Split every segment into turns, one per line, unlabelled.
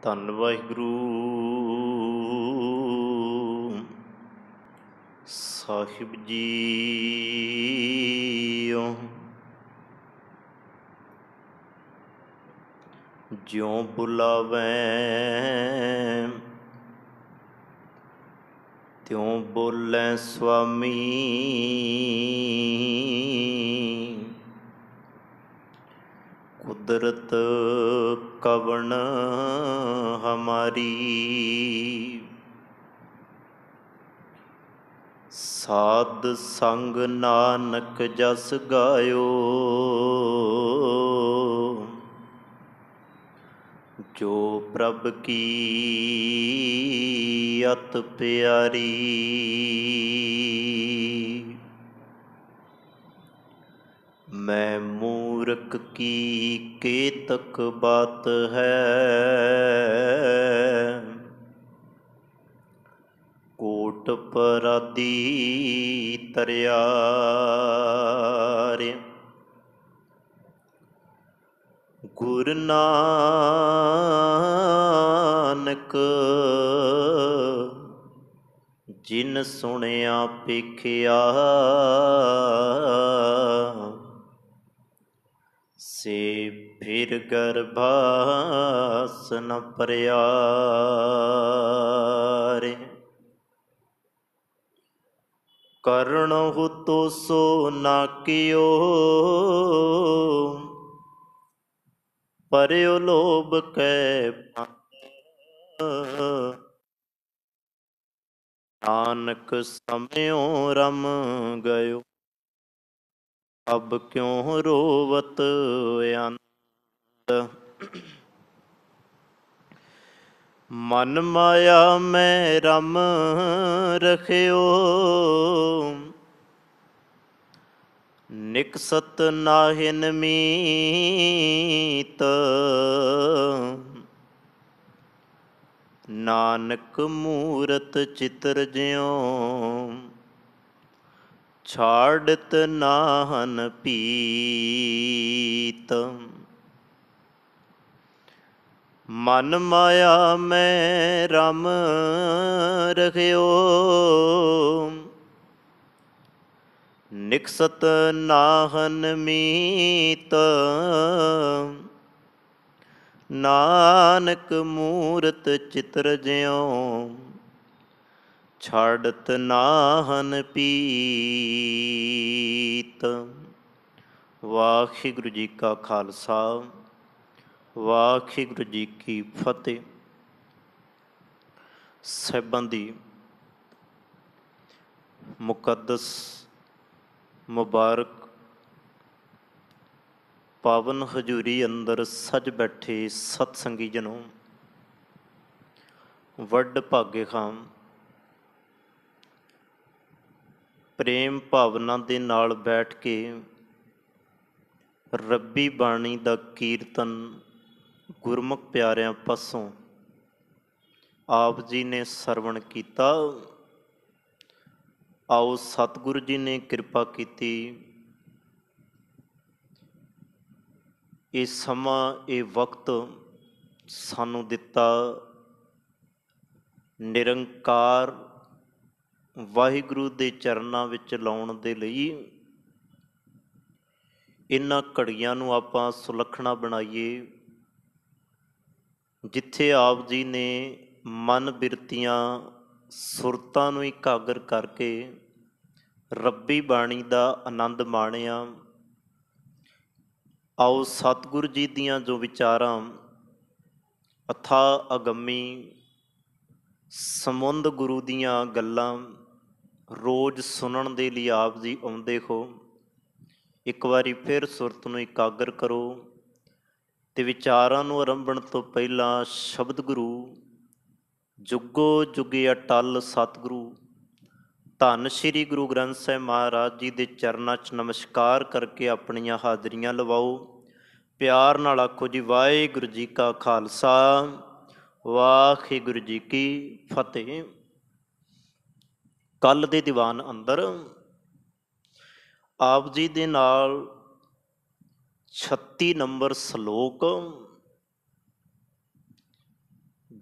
ਧੰਨ ਵਾਹਿਗੁਰੂ ਸਾਹਿਬ ਜੀਓ। ਜਿਉ ਬੁਲਾਵੈਂ ਤਿਉ ਬੋਲੈ ਸੁਆਮੀ, ਕੁਦਰਤ ਕਵਣ ਹਮਾਰੀ। ਸਾਧ ਸੰਗ ਨਾਨਕ ਜਸ ਗਾਇਓ, ਜੋ ਪ੍ਰਭ ਕੀ ਅਤ ਪਿਆਰੀ। ਮੈਂ ਮੂਰਖ ਕੀ ਕੇਤਕ ਬਾਤ ਹੈ, ਕੋਟ ਪਰਾਦੀ ਤਰਿਆ ਰੇ। ਗੁਰ ਨਾਨਕ ਜਿਨ ਸੁਣਿਆ ਪੇਖਿਆ, ਸੇ ਫਿਰ ਗਰਭਾਸ ਨ ਭਰਿਆ ਰੇ। ਕਰਣਹੁ ਤੋਸੋ ਨਾ ਕਿਓ, ਪਰਿਓ ਲੋਭ ਕੈ ਨਾਨਕ ਸਮਿਓ ਰਮ ਗਇਓ। ਅਬ ਕਿਉ ਰੋਵਤ ਅੰਤ, ਮਨ ਮਾਇਆ ਮੈਂ ਰਮ ਰਖਿਓ। ਨਿਕਸਤ ਨਾਹਿਨ ਮੀਤ, ਨਾਨਕ ਮੂਰਤ ਚਿਤਰ ਜਿਉ। ਛਾੜਤ ਨਾਹਨ ਪੀਤ, ਮਨ ਮਾਇਆ ਮੈਂ ਰਮ ਰਖਿਓ। ਨਿਕਸਤ ਨਾਹਨ ਮੀਤ, ਨਾਨਕ ਮੂਰਤ ਚਿਤਰ ਜਿਉ। ਛਾੜਤ ਨਾਹਨ ਪੀਤ। ਵਾਹਿਗੁਰੂ ਜੀ ਕਾ ਖਾਲਸਾ, ਵਾਹਿਗੁਰੂ ਜੀ ਕੀ ਫਤਿਹ। ਸਾਹਿਬਾਂ ਦੀ ਮੁਕੱਦਸ ਮੁਬਾਰਕ ਪਾਵਨ ਹਜ਼ੂਰੀ ਅੰਦਰ ਸੱਜ ਬੈਠੇ ਸਤਸੰਗੀ ਜਨੋ, ਵੱਡ ਭਾਗੇ ਖਾਂ। ਪ੍ਰੇਮ ਭਾਵਨਾ ਦੇ ਨਾਲ ਬੈਠ ਕੇ ਰੱਬੀ ਬਾਣੀ ਦਾ ਕੀਰਤਨ ਗੁਰਮੁਖ ਪਿਆਰਿਆਂ ਪਾਸੋਂ ਆਪ ਜੀ ਨੇ ਸਰਵਣ ਕੀਤਾ। ਆਓ ਸਤਿਗੁਰੂ ਜੀ ਨੇ ਕਿਰਪਾ ਕੀਤੀ, ਇਹ ਸਮਾਂ ਇਹ ਵਕਤ ਸਾਨੂੰ ਦਿੱਤਾ। ਨਿਰੰਕਾਰ ਵਾਹਿਗੁਰੂ ਦੇ ਚਰਨਾਂ ਵਿੱਚ ਲਾਉਣ ਦੇ ਲਈ ਇਹਨਾਂ ਘੜੀਆਂ ਨੂੰ ਆਪਾਂ ਸੁਲੱਖਣਾ ਬਣਾਈਏ, ਜਿੱਥੇ ਆਪ ਜੀ ਨੇ ਮਨ ਬਿਰਤੀਆਂ ਸੁਰਤਾਂ ਨੂੰ ਇਕਾਗਰ ਕਰਕੇ ਰੱਬੀ ਬਾਣੀ ਦਾ ਆਨੰਦ ਮਾਣਿਆ। ਆਓ ਸਤਿਗੁਰੂ ਜੀ ਦੀਆਂ ਜੋ ਵਿਚਾਰਾਂ ਅਥਾਹ ਅਗੰਮੀ ਸਮੁੰਦ ਗੁਰੂ ਦੀਆਂ ਗੱਲਾਂ ਰੋਜ਼ ਸੁਣਨ ਦੇ ਲਈ ਆਪ ਜੀ ਆਉਂਦੇ ਹੋ। ਇੱਕ ਵਾਰੀ ਫਿਰ ਸੁਰਤ ਨੂੰ ਇਕਾਗਰ ਕਰੋ ਅਤੇ ਵਿਚਾਰਾਂ ਨੂੰ ਆਰੰਭਣ ਤੋਂ ਪਹਿਲਾਂ ਸ਼ਬਦ ਗੁਰੂ ਜੁਗੋ ਜੁਗੇ ਅਟਲ ਸਤਿਗੁਰੂ ਧੰਨ ਸ਼੍ਰੀ ਗੁਰੂ ਗ੍ਰੰਥ ਸਾਹਿਬ ਮਹਾਰਾਜ ਜੀ ਦੇ ਚਰਨਾਂ 'ਚ ਨਮਸਕਾਰ ਕਰਕੇ ਆਪਣੀਆਂ ਹਾਜ਼ਰੀਆਂ ਲਵਾਓ। ਪਿਆਰ ਨਾਲ ਆਖੋ ਜੀ, ਵਾਹਿਗੁਰੂ ਜੀ ਕਾ ਖਾਲਸਾ, ਵਾਹਿਗੁਰੂ ਜੀ ਕੀ ਫਤਿਹ। ਕੱਲ੍ਹ ਦੇ ਦੀਵਾਨ ਅੰਦਰ ਆਪ ਜੀ ਦੇ ਨਾਲ 36 ਨੰਬਰ ਸਲੋਕ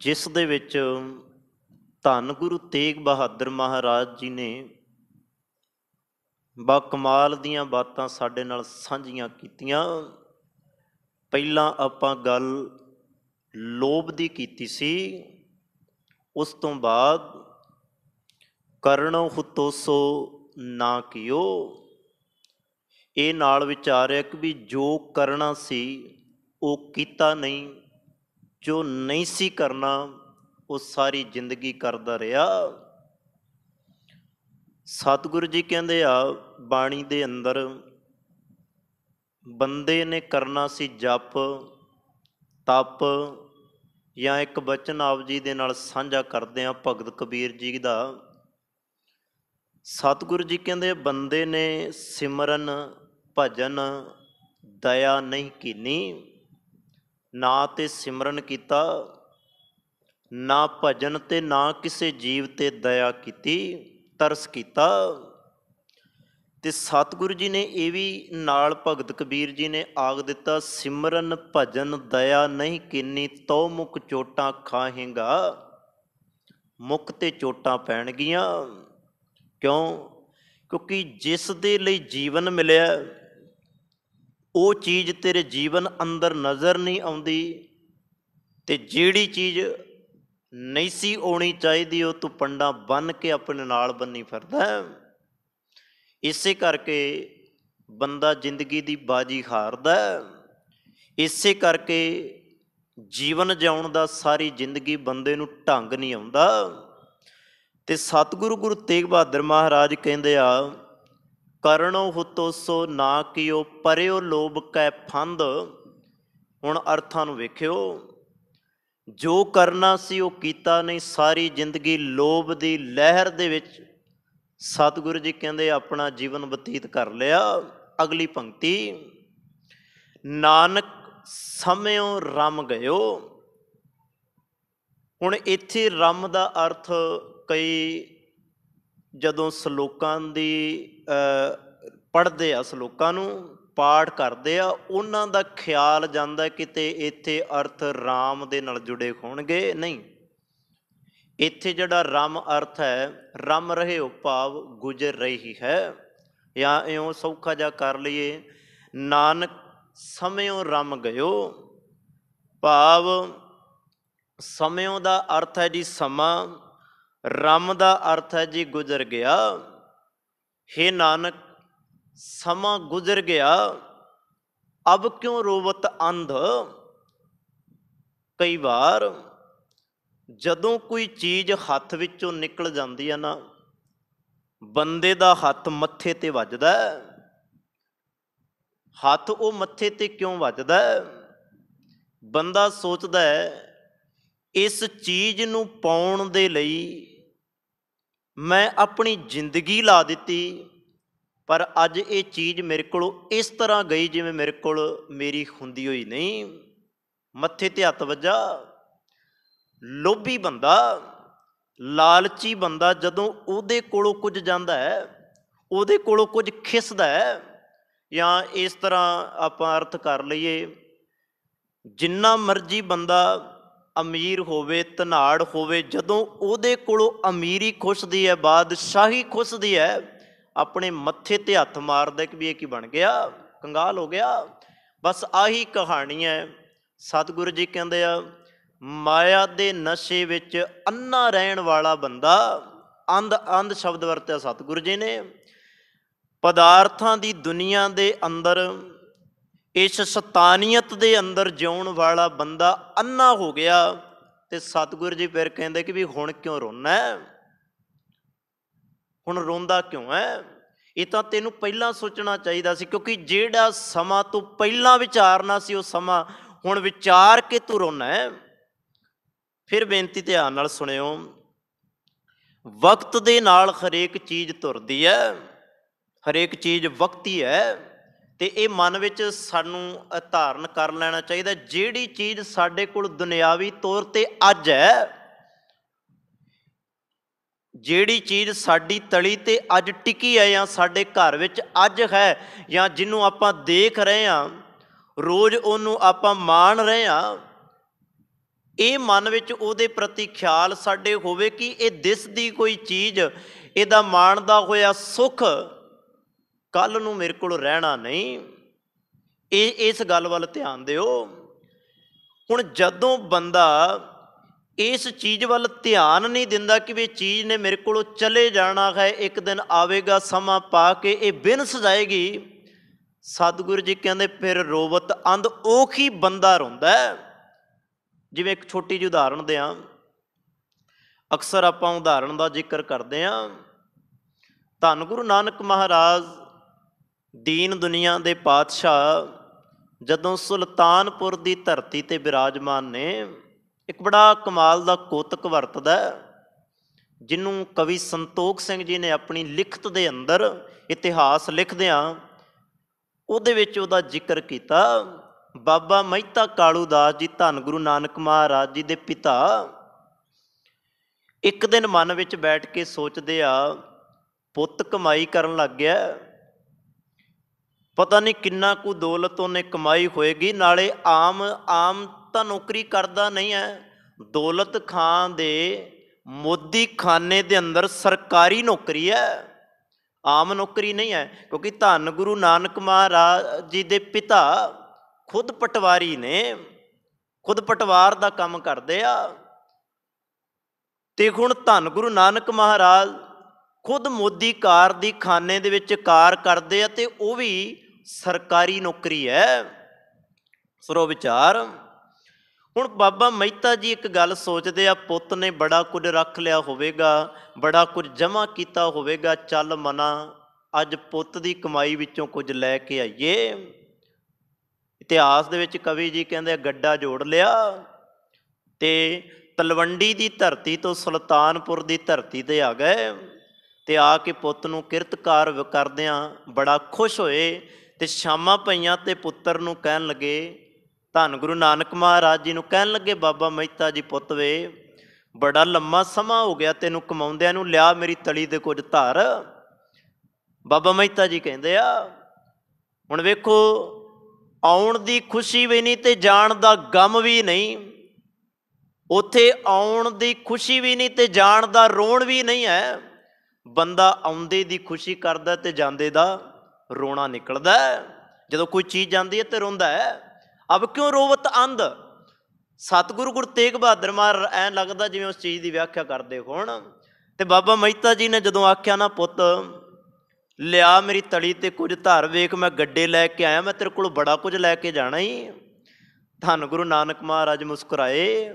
ਜਿਸ ਦੇ ਵਿੱਚ ਧੰਨ ਗੁਰੂ ਤੇਗ ਬਹਾਦਰ ਮਹਾਰਾਜ ਜੀ ਨੇ ਬਾ ਕਮਾਲ ਦੀਆਂ ਬਾਤਾਂ ਸਾਡੇ ਨਾਲ ਸਾਂਝੀਆਂ ਕੀਤੀਆਂ। ਪਹਿਲਾਂ ਆਪਾਂ ਗੱਲ ਲੋਭ ਦੀ ਕੀਤੀ ਸੀ, ਉਸ ਤੋਂ ਬਾਅਦ ਕਰਨੋ ਹੁਤੋਸੋ ਨਾ ਕੀਓ, ਇਹ ਨਾਲ ਵਿਚਾਰਿਆ ਕਿ ਵੀ ਜੋ ਕਰਨਾ ਸੀ ਉਹ ਕੀਤਾ ਨਹੀਂ, ਜੋ ਨਹੀਂ ਸੀ ਕਰਨਾ ਉਹ ਸਾਰੀ ਜ਼ਿੰਦਗੀ ਕਰਦਾ ਰਿਹਾ। ਸਤਿਗੁਰੂ ਜੀ ਕਹਿੰਦੇ ਆ ਬਾਣੀ ਦੇ ਅੰਦਰ, ਬੰਦੇ ਨੇ ਕਰਨਾ ਸੀ ਜਪ ਤਪ, ਜਾਂ ਇੱਕ ਬਚਨ ਆਪ ਜੀ ਦੇ ਨਾਲ ਸਾਂਝਾ ਕਰਦੇ ਆ ਭਗਤ ਕਬੀਰ ਜੀ ਦਾ। ਸਤਿਗੁਰੂ ਜੀ ਕਹਿੰਦੇ ਬੰਦੇ ਨੇ ਸਿਮਰਨ ਭਜਨ ਦਇਆ ਨਹੀਂ ਕੀਨੀ, ਨਾ ਤੇ ਸਿਮਰਨ ਕੀਤਾ, ਨਾ ਭਜਨ ਤੇ ਨਾ ਕਿਸੇ ਜੀਵ ਤੇ ਦਇਆ ਕੀਤੀ, ਤਰਸ ਕੀਤਾ। ਤੇ ਸਤਿਗੁਰੂ ਜੀ ਨੇ ਇਹ ਵੀ ਨਾਲ ਭਗਤ ਕਬੀਰ ਜੀ ਨੇ ਆਖ ਦਿੱਤਾ, ਸਿਮਰਨ ਭਜਨ ਦਇਆ ਨਹੀਂ ਕੀਨੀ, ਤੋ ਮੁਖ ਚੋਟਾਂ ਖਾਹੇਗਾ, ਮੁਖ ਤੇ ਚੋਟਾਂ ਪੈਣਗੀਆਂ। ਕਿਉਂ? ਕਿਉਂਕਿ ਜਿਸ ਦੇ ਲਈ ਜੀਵਨ ਮਿਲਿਆ ਉਹ ਚੀਜ਼ ਤੇਰੇ ਜੀਵਨ ਅੰਦਰ ਨਜ਼ਰ ਨਹੀਂ ਆਉਂਦੀ, ਤੇ ਜਿਹੜੀ ਚੀਜ਼ ਨਹੀਂ ਸੀ ਆਉਣੀ ਚਾਹੀਦੀ ਉਹ ਤੂੰ ਪੰਡਾ ਬੰਨ੍ਹ ਕੇ ਆਪਣੇ ਨਾਲ ਬੰਨੀ ਫਿਰਦਾ। ਇਸੇ ਕਰਕੇ ਬੰਦਾ ਜ਼ਿੰਦਗੀ ਦੀ ਬਾਜੀ ਹਾਰਦਾ, ਇਸੇ ਕਰਕੇ ਜੀਵਨ ਜਿਉਣ ਦਾ ਸਾਰੀ ਜ਼ਿੰਦਗੀ ਬੰਦੇ ਨੂੰ ਢੰਗ ਨਹੀਂ ਆਉਂਦਾ। ਤੇ ਸਤਿਗੁਰੂ ਗੁਰੂ ਤੇਗ ਬਹਾਦਰ ਮਹਾਰਾਜ ਕਹਿੰਦੇ ਆ, ਕਰਨੋ ਹੁਤੋਸੋ ਨਾ ਕੀਓ, ਪਰਿਓ ਲੋਭ ਕੈ ਫੰਦ। ਹੁਣ ਅਰਥਾਂ ਨੂੰ ਵੇਖਿਓ, ਜੋ ਕਰਨਾ ਸੀ ਉਹ ਕੀਤਾ ਨਹੀਂ, ਸਾਰੀ ਜ਼ਿੰਦਗੀ ਲੋਭ ਦੀ ਲਹਿਰ ਦੇ ਵਿੱਚ ਸਤਿਗੁਰੂ ਜੀ ਕਹਿੰਦੇ ਆਪਣਾ ਜੀਵਨ ਬਤੀਤ ਕਰ ਲਿਆ। ਅਗਲੀ ਪੰਕਤੀ, ਨਾਨਕ ਸਮਿਓ ਰਮ ਗਇਓ। ਹੁਣ ਇੱਥੇ ਰਮ ਦਾ ਅਰਥ ਕਈ ਜਦੋਂ ਸਲੋਕਾਂ ਦੀ ਪੜ੍ਹਦੇ ਆ, ਸਲੋਕਾਂ ਨੂੰ ਪਾਠ ਕਰਦੇ ਆ, ਉਹਨਾਂ ਦਾ ਖਿਆਲ ਜਾਂਦਾ ਕਿਤੇ ਇੱਥੇ ਅਰਥ ਰਾਮ ਦੇ ਨਾਲ ਜੁੜੇ ਹੋਣਗੇ। ਨਹੀਂ, ਇੱਥੇ ਜਿਹੜਾ ਰਮ ਅਰਥ ਹੈ, ਰਮ ਰਹਿਓ ਭਾਵ ਗੁਜ਼ਰ ਰਹੀ ਹੈ, ਜਾਂ ਇਉਂ ਸੌਖਾ ਜਿਹਾ ਕਰ ਲਈਏ, ਨਾਨਕ ਸਮਿਓ ਰਮ ਗਇਓ, ਭਾਵ ਸਮਿਓ ਦਾ ਅਰਥ ਹੈ ਜੀ ਸਮਾਂ, ਰਮ ਦਾ ਅਰਥ ਹੈ ਜੀ ਗੁਜ਼ਰ ਗਿਆ। ਹੇ ਨਾਨਕ ਸਮਾਂ ਗੁਜ਼ਰ ਗਿਆ, ਅਬ ਕਿਉਂ ਰੋਵਤ ਅੰਧ। ਕਈ ਵਾਰ ਜਦੋਂ ਕੋਈ ਚੀਜ਼ ਹੱਥ ਵਿੱਚੋਂ ਨਿਕਲ ਜਾਂਦੀ ਹੈ ਨਾ, ਬੰਦੇ ਦਾ ਹੱਥ ਮੱਥੇ ਤੇ ਵੱਜਦਾ। ਹੱਥ ਉਹ ਮੱਥੇ ਤੇ ਕਿਉਂ ਵੱਜਦਾ? ਬੰਦਾ ਸੋਚਦਾ ਹੈ ਇਸ ਚੀਜ਼ ਨੂੰ ਪਾਉਣ ਦੇ ਲਈ ਮੈਂ ਆਪਣੀ ਜ਼ਿੰਦਗੀ ਲਾ ਦਿੱਤੀ, ਪਰ ਅੱਜ ਇਹ ਚੀਜ਼ ਮੇਰੇ ਕੋਲੋਂ ਇਸ ਤਰ੍ਹਾਂ ਗਈ ਜਿਵੇਂ ਮੇਰੇ ਕੋਲ ਮੇਰੀ ਹੁੰਦੀ ਹੋਈ ਨਹੀਂ। ਮੱਥੇ ਤੇ ਹੱਥ ਵੱਜਾ। ਲੋਭੀ ਬੰਦਾ, ਲਾਲਚੀ ਬੰਦਾ, ਜਦੋਂ ਉਹਦੇ ਕੋਲੋਂ ਕੁਝ ਜਾਂਦਾ ਹੈ, ਉਹਦੇ ਕੋਲੋਂ ਕੁਝ ਖਿਸਦਾ ਹੈ, ਜਾਂ ਇਸ ਤਰ੍ਹਾਂ ਆਪਾਂ ਅਰਥ ਕਰ ਲਈਏ, ਜਿੰਨਾ ਮਰਜ਼ੀ ਬੰਦਾ ਅਮੀਰ ਹੋਵੇ, ਧਨਾੜ ਹੋਵੇ, ਜਦੋਂ ਉਹਦੇ ਕੋਲੋਂ ਅਮੀਰੀ ਖੁੱਸਦੀ ਹੈ, ਬਾਦਸ਼ਾਹੀ ਖੁੱਸਦੀ ਹੈ, ਆਪਣੇ ਮੱਥੇ ਤੇ ਹੱਥ ਮਾਰਦਾ ਕਿ ਵੀ ਇਹ ਕੀ ਬਣ ਗਿਆ, ਕੰਗਾਲ ਹੋ ਗਿਆ। ਬਸ ਆਹੀ ਕਹਾਣੀ ਹੈ। ਸਤਿਗੁਰੂ ਜੀ ਕਹਿੰਦੇ ਆ, ਮਾਇਆ ਦੇ ਨਸ਼ੇ ਵਿੱਚ ਅੰਨਾ ਰਹਿਣ ਵਾਲਾ ਬੰਦਾ, ਅੰਧ ਸ਼ਬਦ ਵਰਤਿਆ ਸਤਿਗੁਰੂ ਜੀ ਨੇ, ਪਦਾਰਥਾਂ ਦੀ ਦੁਨੀਆ ਦੇ ਅੰਦਰ, ਇਸ ਸ਼ਤਾਨੀਅਤ ਦੇ ਅੰਦਰ ਜਿਉਣ ਵਾਲਾ ਬੰਦਾ ਅੰਨਾ ਹੋ ਗਿਆ। ਤੇ ਸਤਿਗੁਰੂ ਜੀ ਫਿਰ ਕਹਿੰਦੇ ਕਿ ਵੀ ਹੁਣ ਕਿਉਂ ਰੋਣਾ, ਹੁਣ ਰੋਂਦਾ ਕਿਉਂ ਹੈ? ਇਹ ਤਾਂ ਤੈਨੂੰ ਪਹਿਲਾਂ ਸੋਚਣਾ ਚਾਹੀਦਾ ਸੀ, ਕਿਉਂਕਿ ਜਿਹੜਾ ਸਮਾਂ ਤੂੰ ਪਹਿਲਾਂ ਵਿਚਾਰਨਾ ਸੀ ਉਹ ਸਮਾਂ ਹੁਣ ਵਿਚਾਰ ਕੇ ਤੂੰ ਰੋਣਾ ਹੈ। ਫਿਰ ਬੇਨਤੀ ਧਿਆਨ ਨਾਲ ਸੁਣਿਓ, ਵਕਤ ਦੇ ਨਾਲ ਹਰੇਕ ਚੀਜ਼ ਤੁਰਦੀ ਹੈ, ਹਰੇਕ ਚੀਜ਼ ਵਕਤੀ ਹੈ, ਤੇ ਇਹ ਮਨ ਵਿੱਚ ਸਾਨੂੰ ਧਾਰਨ ਕਰ ਲੈਣਾ ਚਾਹੀਦਾ। ਜਿਹੜੀ ਚੀਜ਼ ਸਾਡੇ ਕੋਲ ਦੁਨਿਆਵੀ ਤੌਰ ਤੇ ਅੱਜ ਹੈ, ਜਿਹੜੀ ਚੀਜ਼ ਸਾਡੀ ਤਲੀ ਤੇ ਅੱਜ ਟਿਕੀ ਹੈ, ਜਾਂ ਸਾਡੇ ਘਰ ਵਿੱਚ ਅੱਜ ਹੈ, ਜਾਂ ਜਿਹਨੂੰ ਆਪਾਂ ਦੇਖ ਰਹੇ ਹਾਂ ਰੋਜ਼, ਉਹਨੂੰ ਆਪਾਂ ਮਾਣ ਰਹੇ ਹਾਂ, ਇਹ ਮਨ ਵਿੱਚ ਉਹਦੇ ਪ੍ਰਤੀ ਖਿਆਲ ਸਾਡੇ ਹੋਵੇ ਕਿ ਇਹ ਦਿਸਦੀ ਕੋਈ ਚੀਜ਼, ਇਹਦਾ ਮਾਣਦਾ ਹੋਇਆ ਸੁੱਖ ਕੱਲ ਨੂੰ ਮੇਰੇ ਕੋਲ ਰਹਿਣਾ ਨਹੀਂ। ਇਸ ਗੱਲ ਵੱਲ ਧਿਆਨ ਦਿਓ। ਹੁਣ ਜਦੋਂ ਬੰਦਾ ਇਸ ਚੀਜ਼ ਵੱਲ ਧਿਆਨ ਨਹੀਂ ਦਿੰਦਾ ਕਿ ਵੀ ਇਹ ਚੀਜ਼ ਨੇ ਮੇਰੇ ਕੋਲੋਂ ਚਲੇ ਜਾਣਾ ਹੈ, ਇੱਕ ਦਿਨ ਆਵੇਗਾ ਸਮਾਂ ਪਾ ਕੇ ਇਹ ਬਿਨਸ ਜਾਏਗੀ, ਸਤਿਗੁਰੂ ਜੀ ਕਹਿੰਦੇ ਫਿਰ ਰੋਵਤ ਅੰਧ ਉਹੀ ਬੰਦਾ ਰੋਂਦਾ। ਜਿਵੇਂ ਇੱਕ ਛੋਟੀ ਜਿਹੀ ਉਦਾਹਰਣ ਦਿਆਂ, ਅਕਸਰ ਆਪਾਂ ਉਦਾਹਰਣ ਦਾ ਜ਼ਿਕਰ ਕਰਦੇ ਹਾਂ। ਧੰਨ ਗੁਰੂ ਨਾਨਕ ਮਹਾਰਾਜ ਦੀਨ ਦੁਨੀਆ ਦੇ ਪਾਤਸ਼ਾਹ ਜਦੋਂ ਸੁਲਤਾਨਪੁਰ ਦੀ ਧਰਤੀ 'ਤੇ ਬਿਰਾਜਮਾਨ ਨੇ, ਇੱਕ ਬੜਾ ਕਮਾਲ ਦਾ ਕੋਤਕ ਵਰਤਦਾ ਜਿਹਨੂੰ ਕਵੀ ਸੰਤੋਖ ਸਿੰਘ ਜੀ ਨੇ ਆਪਣੀ ਲਿਖਤ ਦੇ ਅੰਦਰ ਇਤਿਹਾਸ ਲਿਖਦਿਆਂ ਉਹਦੇ ਵਿੱਚ ਉਹਦਾ ਜ਼ਿਕਰ ਕੀਤਾ। ਬਾਬਾ ਮਹਿਤਾ ਕਾਲੂ ਦਾਸ ਜੀ ਧੰਨ ਗੁਰੂ ਨਾਨਕ ਮਹਾਰਾਜ ਜੀ ਦੇ ਪਿਤਾ ਇੱਕ ਦਿਨ ਮਨ ਵਿੱਚ ਬੈਠ ਕੇ ਸੋਚਦੇ ਆ, ਪੁੱਤ ਕਮਾਈ ਕਰਨ ਲੱਗ ਗਿਆ, ਪਤਾ ਨਹੀਂ ਕਿੰਨਾ ਕੁ ਦੌਲਤ ਉਹਨੇ ਕਮਾਈ ਹੋਏਗੀ, ਨਾਲੇ ਆਮ ਤਾਂ ਨੌਕਰੀ ਕਰਦਾ ਨਹੀਂ ਹੈ, ਦੌਲਤ ਖਾਂ ਦੇ ਮੋਦੀ ਖਾਨੇ ਦੇ ਅੰਦਰ ਸਰਕਾਰੀ ਨੌਕਰੀ ਹੈ, ਆਮ ਨੌਕਰੀ ਨਹੀਂ ਹੈ। ਕਿਉਂਕਿ ਧੰਨ ਗੁਰੂ ਨਾਨਕ ਮਹਾਰਾਜ ਜੀ ਦੇ ਪਿਤਾ ਖੁਦ ਪਟਵਾਰੀ ਨੇ, ਖੁਦ ਪਟਵਾਰ ਦਾ ਕੰਮ ਕਰਦੇ ਆ। ਤੇ ਹੁਣ ਧੰਨ ਗੁਰੂ ਨਾਨਕ ਮਹਾਰਾਜ ਖੁਦ ਮੋਦੀ ਕਾਰ ਦੀ ਖਾਨੇ ਦੇ ਵਿੱਚ ਕਾਰ ਕਰਦੇ ਆ, ਤੇ ਉਹ ਵੀ ਸਰਕਾਰੀ ਨੌਕਰੀ ਹੈ। ਸਰੋ ਵਿਚਾਰ। ਹੁਣ ਬਾਬਾ ਮਹਿਤਾ ਜੀ ਇੱਕ ਗੱਲ ਸੋਚਦੇ ਆ, ਪੁੱਤ ਨੇ ਬੜਾ ਕੁਝ ਰੱਖ ਲਿਆ ਹੋਵੇਗਾ, ਬੜਾ ਕੁਝ ਜਮ੍ਹਾਂ ਕੀਤਾ ਹੋਵੇਗਾ, ਚੱਲ ਮਨਾ ਅੱਜ ਪੁੱਤ ਦੀ ਕਮਾਈ ਵਿੱਚੋਂ ਕੁਝ ਲੈ ਕੇ ਆਈਏ। ਇਤਿਹਾਸ ਦੇ ਵਿੱਚ ਕਵੀ ਜੀ ਕਹਿੰਦੇ ਗੱਡਾ ਜੋੜ ਲਿਆ ਤੇ ਤਲਵੰਡੀ ਦੀ ਧਰਤੀ ਤੋਂ ਸੁਲਤਾਨਪੁਰ ਦੀ ਧਰਤੀ 'ਤੇ ਆ ਗਏ, ਤੇ ਆ ਕੇ ਪੁੱਤ ਨੂੰ ਕਿਰਤਕਾਰ ਕਰਦਿਆਂ ਬੜਾ ਖੁਸ਼ ਹੋਏ। ਤੇ ਸ਼ਾਮਾਂ ਪਈਆਂ ਤੇ ਪੁੱਤਰ ਨੂੰ ਕਹਿਣ ਲੱਗੇ, ਧੰਨ ਗੁਰੂ ਨਾਨਕ ਮਹਾਰਾਜ ਜੀ ਨੂੰ ਕਹਿਣ ਲੱਗੇ, ਬਾਬਾ ਮਹਿਤਾ ਜੀ ਪੁੱਤ ਵੇ, ਬੜਾ ਲੰਮਾ ਸਮਾਂ ਹੋ ਗਿਆ ਤੈਨੂੰ ਕਮਾਉਂਦਿਆਂ ਨੂੰ, ਲਿਆ ਮੇਰੀ ਤਲੀ ਦੇ ਕੁਝ ਧਾਰ। ਬਾਬਾ ਮਹਿਤਾ ਜੀ ਕਹਿੰਦੇ ਆ, ਹੁਣ ਵੇਖੋ, ਆਉਣ ਦੀ ਖੁਸ਼ੀ ਵੀ ਨਹੀਂ ਤੇ ਜਾਣ ਦਾ ਗਮ ਵੀ ਨਹੀਂ, ਉੱਥੇ ਆਉਣ ਦੀ ਖੁਸ਼ੀ ਵੀ ਨਹੀਂ ਤੇ ਜਾਣ ਦਾ ਰੋਣ ਵੀ ਨਹੀਂ ਹੈ। ਬੰਦਾ ਆਉਂਦੇ ਦੀ ਖੁਸ਼ੀ ਕਰਦਾ ਤੇ ਜਾਂਦੇ ਦਾ ਰੋਣਾ ਨਿਕਲਦਾ। ਜਦੋਂ ਕੋਈ ਚੀਜ਼ ਜਾਂਦੀ ਹੈ ਤੇ ਰੋਂਦਾ ਹੈ। ਅਬ ਕਿਉਂ ਰੋਵਤ ਅੰਧ। ਸਤਿਗੁਰੂ ਗੁਰੂ ਤੇਗ ਬਹਾਦਰ ਮਹਾਰਾਜ ਐਂ ਲੱਗਦਾ ਜਿਵੇਂ ਉਸ ਚੀਜ਼ ਦੀ ਵਿਆਖਿਆ ਕਰਦੇ ਹੋਣ। ਤੇ ਬਾਬਾ ਮਹਿਤਾ ਜੀ ਨੇ ਜਦੋਂ ਆਖਿਆ ਨਾ, ਪੁੱਤ ਲਿਆ ਮੇਰੀ ਤਲੀ ਤੇ ਕੁਝ ਧਾਰ, ਵੇਖ ਮੈਂ ਗੱਡੇ ਲੈ ਕੇ ਆਇਆ, ਮੈਂ ਤੇਰੇ ਕੋਲ ਬੜਾ ਕੁਝ ਲੈ ਕੇ ਜਾਣਾ ਹੀ। ਧੰਨ ਗੁਰੂ ਨਾਨਕ ਮਹਾਰਾਜ ਮੁਸਕਰਾਏ।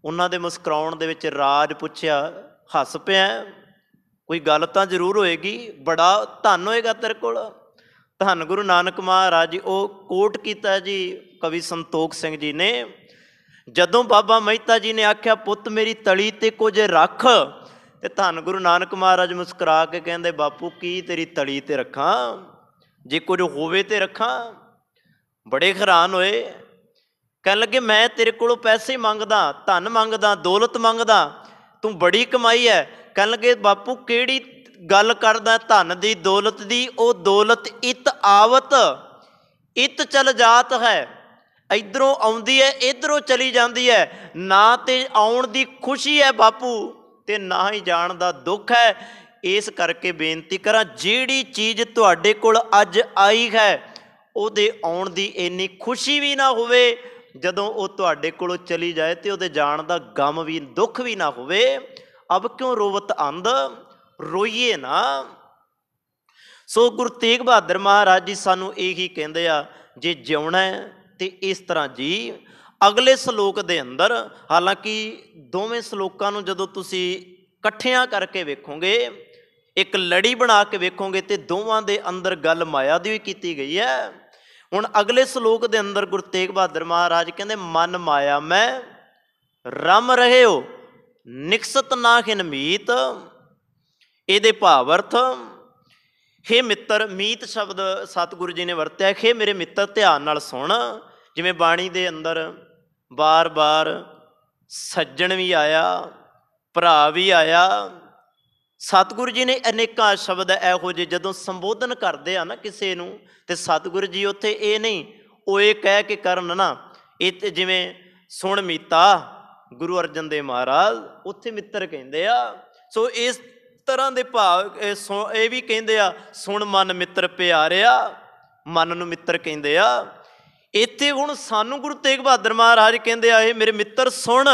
ਉਹਨਾਂ ਦੇ ਮੁਸਕਰਾਉਣ ਦੇ ਵਿੱਚ ਰਾਜ ਪੁੱਛਿਆ, ਹੱਸ ਪਿਆ, ਕੋਈ ਗੱਲ ਤਾਂ ਜ਼ਰੂਰ ਹੋਏਗੀ, ਬੜਾ ਧਨ ਹੋਏਗਾ ਤੇਰੇ ਕੋਲ। ਧੰਨ ਗੁਰੂ ਨਾਨਕ ਮਹਾਰਾਜ ਜੀ ਉਹ ਕੋਟ ਕੀਤਾ ਜੀ ਕਵੀ ਸੰਤੋਖ ਸਿੰਘ ਜੀ ਨੇ। ਜਦੋਂ ਬਾਬਾ ਮਹਿਤਾ ਜੀ ਨੇ ਆਖਿਆ, ਪੁੱਤ ਮੇਰੀ ਤਲੀ ਤੇ ਕੁਝ ਰੱਖ, ਤੇ ਧੰਨ ਗੁਰੂ ਨਾਨਕ ਮਹਾਰਾਜ ਮੁਸਕਰਾ ਕੇ ਕਹਿੰਦੇ, ਬਾਪੂ ਕੀ ਤੇਰੀ ਤਲੀ ਤੇ ਰੱਖਾਂ, ਜੇ ਕੁਝ ਹੋਵੇ ਤੇ ਰੱਖਾਂ। ਬੜੇ ਹੈਰਾਨ ਹੋਏ, ਕਹਿਣ ਲੱਗੇ, ਮੈਂ ਤੇਰੇ ਕੋਲੋਂ ਪੈਸੇ ਮੰਗਦਾ, ਧਨ ਮੰਗਦਾ, ਦੌਲਤ ਮੰਗਦਾ, ਤੂੰ ਬੜੀ ਕਮਾਈ ਹੈ। ਕਹਿਣ ਲੱਗੇ, ਬਾਪੂ ਕਿਹੜੀ ਗੱਲ ਕਰਦਾ ਧਨ ਦੀ ਦੌਲਤ ਦੀ, ਉਹ ਦੌਲਤ ਇਤ ਆਵਤ ਇਤ ਚਲ ਜਾਤ ਹੈ, ਇੱਧਰੋਂ ਆਉਂਦੀ ਹੈ ਇੱਧਰੋਂ ਚਲੀ ਜਾਂਦੀ ਹੈ, ਨਾ ਤੇ ਆਉਣ ਦੀ ਖੁਸ਼ੀ ਹੈ ਬਾਪੂ ਤੇ ਨਾ ਹੀ ਜਾਣ ਦਾ ਦੁੱਖ ਹੈ। ਇਸ ਕਰਕੇ ਬੇਨਤੀ ਕਰਾਂ, ਜਿਹੜੀ ਚੀਜ਼ ਤੁਹਾਡੇ ਕੋਲ ਅੱਜ ਆਈ ਹੈ ਉਹਦੇ ਆਉਣ ਦੀ ਇੰਨੀ ਖੁਸ਼ੀ ਵੀ ਨਾ ਹੋਵੇ, ਜਦੋਂ ਉਹ ਤੁਹਾਡੇ ਕੋਲੋਂ ਚਲੀ ਜਾਏ ਤੇ ਉਹਦੇ ਜਾਣ ਦਾ ਗਮ ਵੀ ਦੁੱਖ ਵੀ ਨਾ ਹੋਵੇ। ਅਬ ਕਿਉਂ ਰੋਵਤ ਅੰਧ, ਰੋਈਏ ਨਾ। ਸੋ ਗੁਰੂ ਤੇਗ ਬਹਾਦਰ ਮਹਾਰਾਜ ਜੀ ਸਾਨੂੰ ਇਹੀ ਕਹਿੰਦੇ ਆ, ਜੇ ਜਿਉਣਾ ਤੇ ਇਸ ਤਰ੍ਹਾਂ ਜੀ। ਅਗਲੇ ਸ਼ਲੋਕ ਦੇ ਅੰਦਰ, ਹਾਲਾਂਕਿ ਦੋਵੇਂ ਸ਼ਲੋਕਾਂ ਨੂੰ ਜਦੋਂ ਤੁਸੀਂ ਇਕੱਠਿਆਂ ਕਰਕੇ ਵੇਖੋਗੇ, ਇੱਕ ਲੜੀ ਬਣਾ ਕੇ ਵੇਖੋਗੇ, ਤੇ ਦੋਵਾਂ ਦੇ ਅੰਦਰ ਗੱਲ ਮਾਇਆ ਦੀ ਵੀ ਕੀਤੀ ਗਈ ਹੈ। ਹੁਣ ਅਗਲੇ ਸ਼ਲੋਕ ਦੇ ਅੰਦਰ ਗੁਰੂ ਤੇਗ ਬਹਾਦਰ ਮਹਾਰਾਜ ਕਹਿੰਦੇ, ਮਨ ਮਾਇਆ ਮੈਂ ਰਮ ਰਹੇ ਹੋ ਨਿਕਸਤ ਨਾ ਹਿਨ ਮੀਤ। ਇਹਦੇ ਭਾਵ ਅਰਥ, ਹੇ ਮਿੱਤਰ, ਮੀਤ ਸ਼ਬਦ ਸਤਿਗੁਰੂ ਜੀ ਨੇ ਵਰਤਿਆ। ਹੇ ਮੇਰੇ ਮਿੱਤਰ ਧਿਆਨ ਨਾਲ ਸੁਣ। ਜਿਵੇਂ ਬਾਣੀ ਦੇ ਅੰਦਰ ਬਾਰ-ਬਾਰ ਸੱਜਣ ਵੀ ਆਇਆ, ਭਰਾ ਵੀ ਆਇਆ, ਸਤਿਗੁਰੂ ਜੀ ਨੇ ਅਨੇਕਾਂ ਸ਼ਬਦ ਇਹੋ ਜਿਹੇ ਜਦੋਂ ਸੰਬੋਧਨ ਕਰਦੇ ਆ ਨਾ ਕਿਸੇ ਨੂੰ, ਤੇ ਸਤਿਗੁਰੂ ਜੀ ਉੱਥੇ ਇਹ ਨਹੀਂ ਓਏ ਕਹਿ ਕੇ ਕਰਨ ਨਾ, ਇਹ ਤੇ ਜਿਵੇਂ ਸੁਣ ਮੀਤਾ, ਗੁਰੂ ਅਰਜਨ ਦੇਵ ਮਹਾਰਾਜ ਉੱਥੇ ਮਿੱਤਰ ਕਹਿੰਦੇ ਆ। ਸੋ ਇਸ ਤਰ੍ਹਾਂ ਦੇ ਭਾਵ ਇਹ ਵੀ ਕਹਿੰਦੇ ਆ, ਸੁਣ ਮਨ ਮਿੱਤਰ ਪਿਆਰਿਆ, ਮਨ ਨੂੰ ਮਿੱਤਰ ਕਹਿੰਦੇ ਆ। ਇੱਥੇ ਹੁਣ ਸਾਨੂੰ ਗੁਰੂ ਤੇਗ ਬਹਾਦਰ ਮਹਾਰਾਜ ਕਹਿੰਦੇ ਆ, ਇਹ ਮੇਰੇ ਮਿੱਤਰ ਸੁਣ,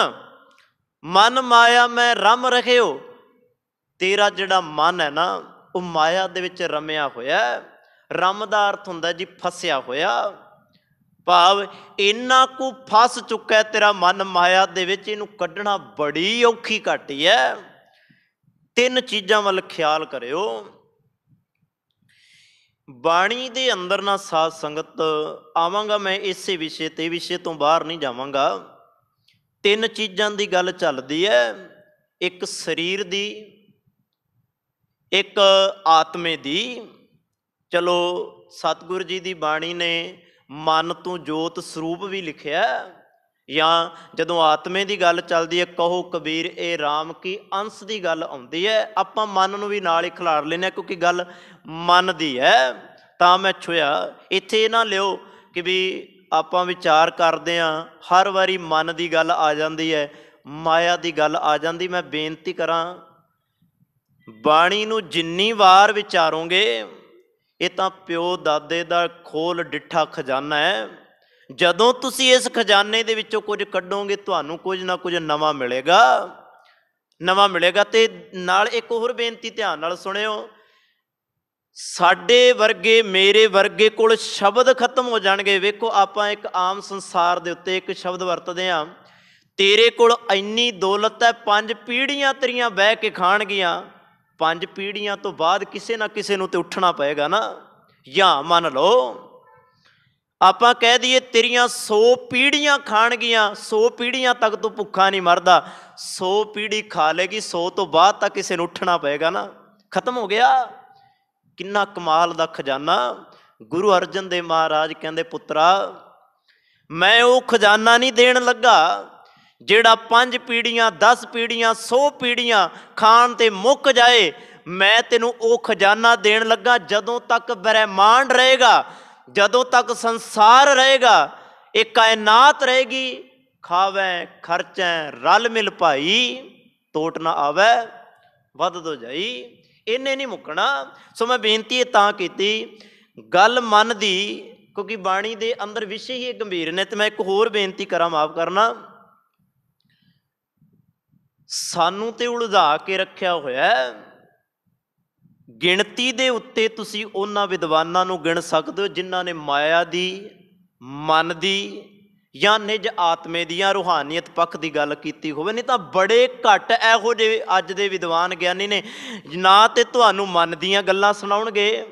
ਮਨ ਮਾਇਆ ਮੈਂ ਰਮ ਰਹਿਓ। ਤੇਰਾ ਜਿਹੜਾ ਮਨ ਹੈ ਨਾ ਉਹ ਮਾਇਆ ਦੇ ਵਿੱਚ ਰਮਿਆ ਹੋਇਆ। ਰਮ ਦਾ ਅਰਥ ਹੁੰਦਾ ਜੀ ਫਸਿਆ ਹੋਇਆ, ਭਾਵ ਇੰਨਾ ਕੁ ਫਸ ਚੁੱਕਾ ਤੇਰਾ ਮਨ ਮਾਇਆ ਦੇ ਵਿੱਚ, ਇਹਨੂੰ ਕੱਢਣਾ ਬੜੀ ਔਖੀ ਘਾਟੀ ਹੈ। ਤਿੰਨ ਚੀਜ਼ਾਂ ਵੱਲ ਖਿਆਲ ਕਰਿਓ। ਬਾਣੀ ਦੇ ਅੰਦਰ ਨਾ ਸਾਧ ਸੰਗਤ ਆਵਾਂਗਾ ਮੈਂ ਇਸੇ ਵਿਸ਼ੇ ਤੇ, ਵਿਸ਼ੇ ਤੋਂ ਬਾਹਰ ਨਹੀਂ ਜਾਵਾਂਗਾ। ਤਿੰਨ ਚੀਜ਼ਾਂ ਦੀ ਗੱਲ ਚੱਲਦੀ ਹੈ, ਇੱਕ ਸਰੀਰ ਦੀ, ਇੱਕ ਆਤਮੇ ਦੀ। ਚਲੋ ਸਤਿਗੁਰ ਜੀ ਦੀ ਬਾਣੀ ਨੇ ਮਨ ਤੋਂ ਜੋਤ ਸਰੂਪ ਵੀ ਲਿਖਿਆ, ਜਾਂ ਜਦੋਂ ਆਤਮੇ ਦੀ ਗੱਲ ਚੱਲਦੀ ਹੈ, ਕਹੋ ਕਬੀਰ ਇਹ ਰਾਮ ਕੀ ਅੰਸ਼ ਦੀ ਗੱਲ ਆਉਂਦੀ ਹੈ, ਆਪਾਂ ਮਨ ਨੂੰ ਵੀ ਨਾਲ ਹੀ ਖਿਲਾਰ ਲੈਂਦੇ ਹਾਂ, ਕਿਉਂਕਿ ਗੱਲ ਮਨ ਦੀ ਹੈ ਤਾਂ ਮੈਂ ਛੁਇਆ। ਇੱਥੇ ਇਹ ਨਾ ਲਿਓ ਕਿ ਵੀ ਆਪਾਂ ਵਿਚਾਰ ਕਰਦੇ ਹਾਂ ਹਰ ਵਾਰੀ ਮਨ ਦੀ ਗੱਲ ਆ ਜਾਂਦੀ ਹੈ, ਮਾਇਆ ਦੀ ਗੱਲ ਆ ਜਾਂਦੀ। ਮੈਂ ਬੇਨਤੀ ਕਰਾਂ, ਬਾਣੀ ਨੂੰ ਜਿੰਨੀ ਵਾਰ ਵਿਚਾਰੋਗੇ, ਇਹ ਤਾਂ ਪਿਓ ਦਾਦੇ ਦਾ ਖੋਲ ਡਿੱਠਾ ਖਜ਼ਾਨਾ ਹੈ। ਜਦੋਂ ਤੁਸੀਂ ਇਸ ਖਜ਼ਾਨੇ ਦੇ ਵਿੱਚੋਂ ਕੁਝ ਕੱਢੋਗੇ, ਤੁਹਾਨੂੰ ਕੁਝ ਨਾ ਕੁਝ ਨਵਾਂ ਮਿਲੇਗਾ, ਨਵਾਂ ਮਿਲੇਗਾ। ਤੇ ਨਾਲ ਇੱਕ ਹੋਰ ਬੇਨਤੀ ਧਿਆਨ ਨਾਲ ਸੁਣਿਓ, ਸਾਡੇ ਵਰਗੇ, ਮੇਰੇ ਵਰਗੇ ਕੋਲ ਸ਼ਬਦ ਖਤਮ ਹੋ ਜਾਣਗੇ। ਵੇਖੋ ਆਪਾਂ ਇੱਕ ਆਮ ਸੰਸਾਰ ਦੇ ਉੱਤੇ ਇੱਕ ਸ਼ਬਦ ਵਰਤਦੇ ਹਾਂ, ਤੇਰੇ ਕੋਲ ਇੰਨੀ ਦੌਲਤ ਹੈ, 5 ਪੀੜ੍ਹੀਆਂ ਤੇਰੀਆਂ ਬਹਿ ਕੇ ਖਾਣਗੀਆਂ, 5 ਪੀੜ੍ਹੀਆਂ ਤੋਂ ਬਾਅਦ ਕਿਸੇ ਨਾ ਕਿਸੇ ਨੂੰ ਤੇ ਉੱਠਣਾ ਪਏਗਾ ਨਾ। ਜਾਂ ਮੰਨ ਲਓ ਆਪਾਂ ਕਹਿ ਦਈਏ ਤੇਰੀਆਂ 100 ਪੀੜ੍ਹੀਆਂ ਖਾਣਗੀਆਂ, 100 ਪੀੜ੍ਹੀਆਂ ਤੱਕ ਤੂੰ ਭੁੱਖਾ ਨਹੀਂ ਮਰਦਾ, 100 ਪੀੜ੍ਹੀ ਖਾ ਲੇਗੀ, 100 ਤੋਂ ਬਾਅਦ ਤਾਂ ਕਿਸੇ ਨੂੰ ਉੱਠਣਾ ਪਏਗਾ ਨਾ। ਖਤਮ ਹੋ ਗਿਆ। ਕਿੰਨਾ ਕਮਾਲ ਦਾ ਖਜ਼ਾਨਾ। ਗੁਰੂ ਅਰਜਨ ਦੇਵ ਮਹਾਰਾਜ ਕਹਿੰਦੇ, ਪੁੱਤਰਾ ਮੈਂ ਉਹ ਖਜ਼ਾਨਾ ਨਹੀਂ ਦੇਣ ਲੱਗਾ ਜਿਹੜਾ 5 ਪੀੜ੍ਹੀਆਂ, 10 ਪੀੜ੍ਹੀਆਂ, 100 ਪੀੜ੍ਹੀਆਂ ਖਾਣ ਤੇ ਮੁੱਕ ਜਾਏ। ਮੈਂ ਤੈਨੂੰ ਉਹ ਖਜ਼ਾਨਾ ਦੇਣ ਲੱਗਾ ਜਦੋਂ ਤੱਕ ਬ੍ਰਹਿਮੰਡ ਰਹੇਗਾ, ਜਦੋਂ ਤੱਕ ਸੰਸਾਰ ਰਹੇਗਾ, ਇਹ ਕਾਇਨਾਤ ਰਹੇਗੀ। ਖਾਵੈ ਖਰਚੈ ਰਲ ਮਿਲ ਭਾਈ, ਤੋਟ ਨਾ ਆਵੈ ਵੱਧ ਦੋ ਜਾਈ। ਇਹਨੇ ਨਹੀਂ ਮੁੱਕਣਾ। ਸੋ ਮੈਂ ਬੇਨਤੀ ਇਹ ਤਾਂ ਕੀਤੀ, ਗੱਲ ਮਨ ਦੀ, ਕਿਉਂਕਿ ਬਾਣੀ ਦੇ ਅੰਦਰ ਵਿਸ਼ੇ ਹੀ ਗੰਭੀਰ ਨੇ। ਤੇ ਮੈਂ ਇੱਕ ਹੋਰ ਬੇਨਤੀ ਕਰਾਂ, ਮਾਫ ਕਰਨਾ, ਸਾਨੂੰ ਤੇ ਉਲਝਾ ਕੇ ਰੱਖਿਆ ਹੋਇਆ। ਗਿਣਤੀ ਦੇ ਉੱਤੇ ਤੁਸੀਂ ਉਹਨਾਂ ਵਿਦਵਾਨਾਂ ਨੂੰ ਗਿਣ ਸਕਦੇ ਹੋ ਜਿਨ੍ਹਾਂ ਨੇ ਮਾਇਆ ਦੀ, ਮਨ ਦੀ ਜਾਂ ਨਿਜ ਆਤਮੇ ਦੀ ਜਾਂ ਰੂਹਾਨੀਅਤ ਪੱਖ ਦੀ ਗੱਲ ਕੀਤੀ ਹੋਵੇ। ਨਹੀਂ ਤਾਂ ਬੜੇ ਘੱਟ ਇਹੋ ਜਿਹੇ ਅੱਜ ਦੇ ਵਿਦਵਾਨ ਗਿਆਨੀ ਨੇ, ਨਾ ਤੇ ਤੁਹਾਨੂੰ ਮਨ ਦੀਆਂ ਗੱਲਾਂ ਸੁਣਾਉਣਗੇ,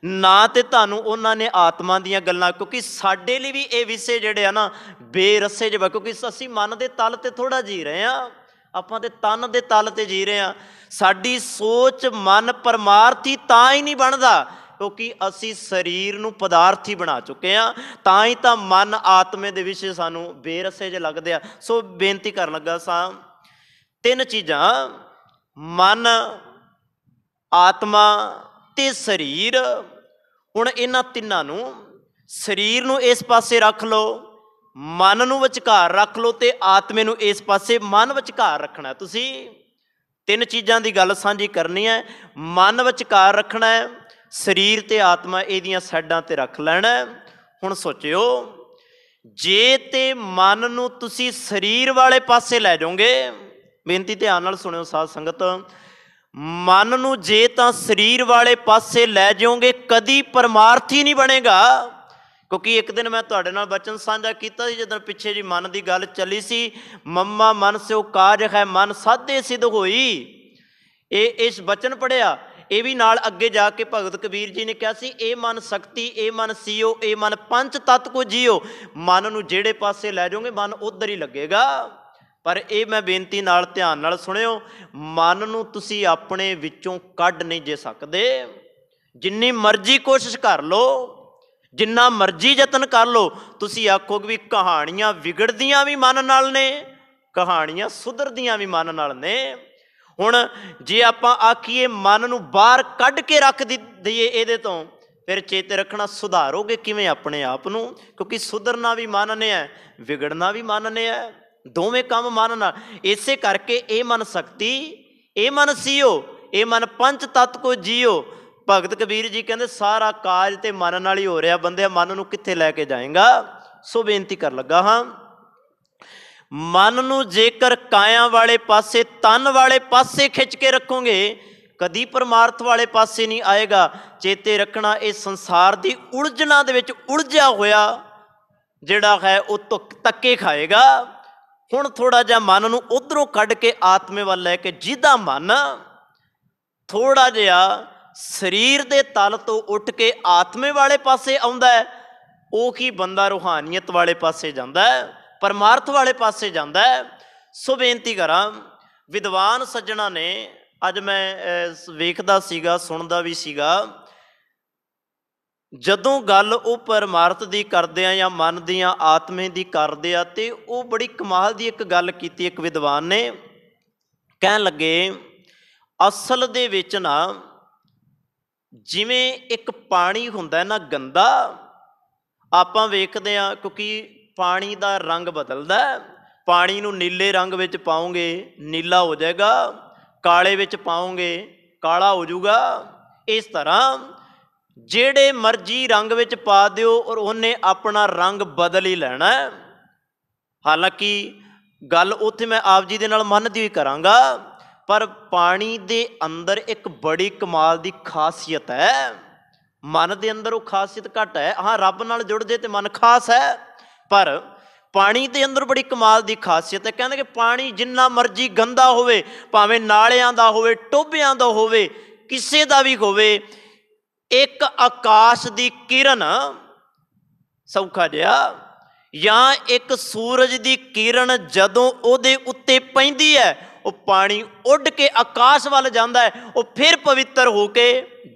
ਨਾ ਤੇ ਤੁਹਾਨੂੰ ਉਹਨਾਂ ਨੇ ਆਤਮਾ ਦੀਆਂ ਗੱਲਾਂ। ਕਿਉਂਕਿ ਸਾਡੇ ਲਈ ਵੀ ਇਹ ਵਿਸ਼ੇ ਜਿਹੜੇ ਆ ਨਾ ਬੇਰਸੇ ਜਿਹੇ, ਕਿਉਂਕਿ ਅਸੀਂ ਮਨ ਦੇ ਤਲ ਤੇ ਥੋੜ੍ਹਾ ਜੀ ਰਹੇ ਹਾਂ, ਆਪਾਂ ਤੇ ਤਨ ਦੇ ਤਲ ਤੇ ਜੀ ਰਹੇ ਹਾਂ। ਸਾਡੀ ਸੋਚ ਮਨ ਪਰਮਾਰਥੀ ਤਾਂ ਹੀ ਨਹੀਂ ਬਣਦਾ ਕਿਉਂਕਿ ਅਸੀਂ ਸਰੀਰ ਨੂੰ ਪਦਾਰਥੀ ਬਣਾ ਚੁੱਕੇ ਹਾਂ। ਤਾਂ ਹੀ ਤਾਂ ਮਨ ਆਤਮੇ ਦੇ ਵਿਸ਼ੇ ਸਾਨੂੰ ਬੇਰਸੇ ਜਿਹੇ ਲੱਗਦੇ ਆ। ਸੋ ਬੇਨਤੀ ਕਰਨ ਲੱਗਾ ਸਾਂ, ਤਿੰਨ ਚੀਜ਼ਾਂ, ਮਨ, ਆਤਮਾ ਤੇ ਸਰੀਰ। ਹੁਣ ਇਹਨਾਂ ਤਿੰਨਾਂ ਨੂੰ, ਸਰੀਰ ਨੂੰ ਇਸ ਪਾਸੇ ਰੱਖ ਲਓ, ਮਨ ਨੂੰ ਵਿਚਕਾਰ ਰੱਖ ਲਓ ਤੇ ਆਤਮੇ ਨੂੰ ਇਸ ਪਾਸੇ, ਮਨ ਵਿਚਕਾਰ ਰੱਖਣਾ। ਤੁਸੀਂ ਤਿੰਨ ਚੀਜ਼ਾਂ ਦੀ ਗੱਲ ਸਾਂਝੀ ਕਰਨੀ ਹੈ। ਮਨ ਵਿਚਕਾਰ ਰੱਖਣਾ ਹੈ, ਸਰੀਰ ਤੇ ਆਤਮਾ ਇਹਦੀਆਂ ਸਾਈਡਾਂ ਤੇ ਰੱਖ ਲੈਣਾ। ਹੁਣ ਸੋਚਿਓ, ਜੇ ਤੇ ਮਨ ਨੂੰ ਤੁਸੀਂ ਸਰੀਰ ਵਾਲੇ ਪਾਸੇ ਲੈ ਜਾਓਗੇ, ਬੇਨਤੀ ਧਿਆਨ ਨਾਲ ਸੁਣਿਓ ਸਾਧ ਸੰਗਤ, ਮਨ ਨੂੰ ਜੇ ਤਾਂ ਸਰੀਰ ਵਾਲੇ ਪਾਸੇ ਲੈ ਜਾਓਗੇ ਕਦੀ ਪਰਮਾਰਥੀ ਨਹੀਂ ਬਣੇਗਾ। ਕਿਉਂਕਿ ਇੱਕ ਦਿਨ ਮੈਂ ਤੁਹਾਡੇ ਨਾਲ ਬਚਨ ਸਾਂਝਾ ਕੀਤਾ ਸੀ, ਜਦੋਂ ਪਿੱਛੇ ਜੀ ਮਨ ਦੀ ਗੱਲ ਚੱਲੀ ਸੀ, ਮੰਮਾ ਮਨ ਸਿਓ ਕਾਜ ਹੈ ਮਨ ਸਾਧੇ ਸਿਧ ਹੋਈ। ਇਹ ਇਸ ਬਚਨ ਪੜ੍ਹਿਆ, ਇਹ ਵੀ ਨਾਲ ਅੱਗੇ ਜਾ ਕੇ ਭਗਤ ਕਬੀਰ ਜੀ ਨੇ ਕਿਹਾ ਸੀ, ਇਹ ਮਨ ਸ਼ਕਤੀ, ਇਹ ਮਨ ਸੀਓ, ਇਹ ਮਨ ਪੰਜ ਤੱਤ ਕੋ ਜੀਓ। ਮਨ ਨੂੰ ਜਿਹੜੇ ਪਾਸੇ ਲੈ ਜਾਓਗੇ ਮਨ ਉੱਧਰ ਹੀ ਲੱਗੇਗਾ। ਪਰ ਇਹ ਮੈਂ ਬੇਨਤੀ ਨਾਲ ਧਿਆਨ ਨਾਲ ਸੁਣਿਓ, ਮਨ ਨੂੰ ਤੁਸੀਂ ਆਪਣੇ ਵਿੱਚੋਂ ਕੱਢ ਨਹੀਂ ਜੇ ਸਕਦੇ। ਜਿੰਨੀ ਮਰਜ਼ੀ ਕੋਸ਼ਿਸ਼ ਕਰ ਲਓ, ਜਿੰਨਾ ਮਰਜ਼ੀ ਯਤਨ ਕਰ ਲਓ, ਤੁਸੀਂ ਆਖੋਗੇ ਵੀ ਕਹਾਣੀਆਂ ਵਿਗੜਦੀਆਂ ਵੀ ਮਨ ਨਾਲ ਨੇ, ਕਹਾਣੀਆਂ ਸੁਧਰਦੀਆਂ ਵੀ ਮਨ ਨਾਲ ਨੇ। ਹੁਣ ਜੇ ਆਪਾਂ ਆਖੀਏ ਮਨ ਨੂੰ ਬਾਹਰ ਕੱਢ ਕੇ ਰੱਖ ਦਈਏ ਇਹਦੇ ਤੋਂ, ਫਿਰ ਚੇਤੇ ਰੱਖਣਾ ਸੁਧਾਰੋਗੇ ਕਿਵੇਂ ਆਪਣੇ ਆਪ ਨੂੰ, ਕਿਉਂਕਿ ਸੁਧਰਨਾ ਵੀ ਮਨ ਨੇ ਹੈ, ਵਿਗੜਨਾ ਵੀ ਮਨ ਨੇ ਹੈ। ਦੋਵੇਂ ਕੰਮ ਮਨ ਨਾਲ। ਇਸੇ ਕਰਕੇ ਇਹ ਮਨ ਸ਼ਕਤੀ, ਇਹ ਮਨ ਸੀਓ, ਇਹ ਮਨ ਪੰਚ ਤੱਤ ਕੋ ਜੀਓ। ਭਗਤ ਕਬੀਰ ਜੀ ਕਹਿੰਦੇ ਸਾਰਾ ਕਾਜ ਤੇ ਮਨ ਨਾਲ ਹੀ ਹੋ ਰਿਹਾ, ਬੰਦਿਆ ਮਨ ਨੂੰ ਕਿੱਥੇ ਲੈ ਕੇ ਜਾਏਗਾ। ਸੋ ਬੇਨਤੀ ਕਰ ਲੱਗਾ ਹਾਂ, ਮਨ ਨੂੰ ਜੇਕਰ ਕਾਇਆ ਵਾਲੇ ਪਾਸੇ, ਤਨ ਵਾਲੇ ਪਾਸੇ ਖਿੱਚ ਕੇ ਰੱਖੋਗੇ, ਕਦੀ ਪਰਮਾਰਥ ਵਾਲੇ ਪਾਸੇ ਨਹੀਂ ਆਏਗਾ। ਚੇਤੇ ਰੱਖਣਾ, ਇਹ ਸੰਸਾਰ ਦੀ ਉਲਝਣਾਂ ਦੇ ਵਿੱਚ ਉਲਝਿਆ ਹੋਇਆ ਜਿਹੜਾ ਹੈ ਉਹ ਧੱਕੇ ਖਾਏਗਾ। ਹੁਣ ਥੋੜ੍ਹਾ ਜਿਹਾ ਮਨ ਨੂੰ ਉੱਧਰੋਂ ਕੱਢ ਕੇ ਆਤਮੇ ਵੱਲ ਲੈ ਕੇ, ਜਿਹਦਾ ਮਨ ਥੋੜ੍ਹਾ ਜਿਹਾ ਸਰੀਰ ਦੇ ਤਲ ਤੋਂ ਉੱਠ ਕੇ ਆਤਮੇ ਵਾਲੇ ਪਾਸੇ ਆਉਂਦਾ ਹੈ, ਉਹੀ ਬੰਦਾ ਰੂਹਾਨੀਅਤ ਵਾਲੇ ਪਾਸੇ ਜਾਂਦਾ ਹੈ, ਪਰਮਾਰਥ ਵਾਲੇ ਪਾਸੇ ਜਾਂਦਾ ਹੈ। ਸੋ ਬੇਨਤੀ ਕਰਾਂ, ਵਿਦਵਾਨ ਸੱਜਣਾ ਨੇ, ਅੱਜ ਮੈਂ ਵੇਖਦਾ ਸੀਗਾ, ਸੁਣਦਾ ਵੀ ਸੀਗਾ, ਜਦੋਂ ਗੱਲ ਉਹ ਪਰਮਾਰਥ ਦੀ ਕਰਦੇ ਆ ਜਾਂ ਮਨ ਦੀਆਂ ਆਤਮੇ ਦੀ ਕਰਦੇ ਆ, ਤੇ ਉਹ ਬੜੀ ਕਮਾਲ ਦੀ ਇੱਕ ਗੱਲ ਕੀਤੀ ਇੱਕ ਵਿਦਵਾਨ ਨੇ। ਕਹਿਣ ਲੱਗੇ, ਅਸਲ ਦੇ ਵਿੱਚ ਨਾ ਜਿਵੇਂ ਇੱਕ ਪਾਣੀ ਹੁੰਦਾ ਨਾ ਗੰਦਾ, ਆਪਾਂ ਵੇਖਦੇ ਹਾਂ, ਕਿਉਂਕਿ ਪਾਣੀ ਦਾ ਰੰਗ ਬਦਲਦਾ। ਪਾਣੀ ਨੂੰ ਨੀਲੇ ਰੰਗ ਵਿੱਚ ਪਾਓਗੇ ਨੀਲਾ ਹੋ ਜਾਏਗਾ, ਕਾਲੇ ਵਿੱਚ ਪਾਓਗੇ ਕਾਲਾ ਹੋ ਜਾਊਗਾ। ਇਸ ਤਰ੍ਹਾਂ ਜਿਹੜੇ ਮਰਜ਼ੀ ਰੰਗ ਵਿੱਚ ਪਾ ਦਿਓ ਔਰ ਉਹਨੇ ਆਪਣਾ ਰੰਗ ਬਦਲ ਹੀ ਲੈਣਾ। ਹਾਲਾਂਕਿ ਗੱਲ ਉੱਥੇ ਮੈਂ ਆਪ ਜੀ ਦੇ ਨਾਲ ਮੰਨਦੀ ਹੋਈ ਕਰਾਂਗਾ, ਪਰ ਪਾਣੀ ਦੇ ਅੰਦਰ ਇੱਕ ਬੜੀ ਕਮਾਲ ਦੀ ਖਾਸੀਅਤ ਹੈ। ਮਨ ਦੇ ਅੰਦਰ ਉਹ ਖਾਸੀਅਤ ਘੱਟ ਹੈ। ਹਾਂ, ਰੱਬ ਨਾਲ ਜੁੜ ਜੇ ਤੇ ਮਨ ਖਾਸ ਹੈ, ਪਰ ਪਾਣੀ ਦੇ ਅੰਦਰ ਬੜੀ ਕਮਾਲ ਦੀ ਖਾਸੀਅਤ ਹੈ। ਕਹਿੰਦੇ ਕਿ ਪਾਣੀ ਜਿੰਨਾ ਮਰਜ਼ੀ ਗੰਦਾ ਹੋਵੇ, ਭਾਵੇਂ ਨਾਲਿਆਂ ਦਾ ਹੋਵੇ, ਟੋਭਿਆਂ ਦਾ ਹੋਵੇ, ਕਿਸੇ ਦਾ ਵੀ ਹੋਵੇ, ਇੱਕ ਆਕਾਸ਼ ਦੀ ਕਿਰਨ ਸੌਖਾ ਜਿਹਾ ਜਾਂ ਇੱਕ ਸੂਰਜ ਦੀ ਕਿਰਨ ਜਦੋਂ ਉਹਦੇ ਉੱਤੇ ਪੈਂਦੀ ਹੈ, ਉਹ ਪਾਣੀ ਉੱਡ ਕੇ ਆਕਾਸ਼ ਵੱਲ ਜਾਂਦਾ ਹੈ, ਉਹ ਫਿਰ ਪਵਿੱਤਰ ਹੋ ਕੇ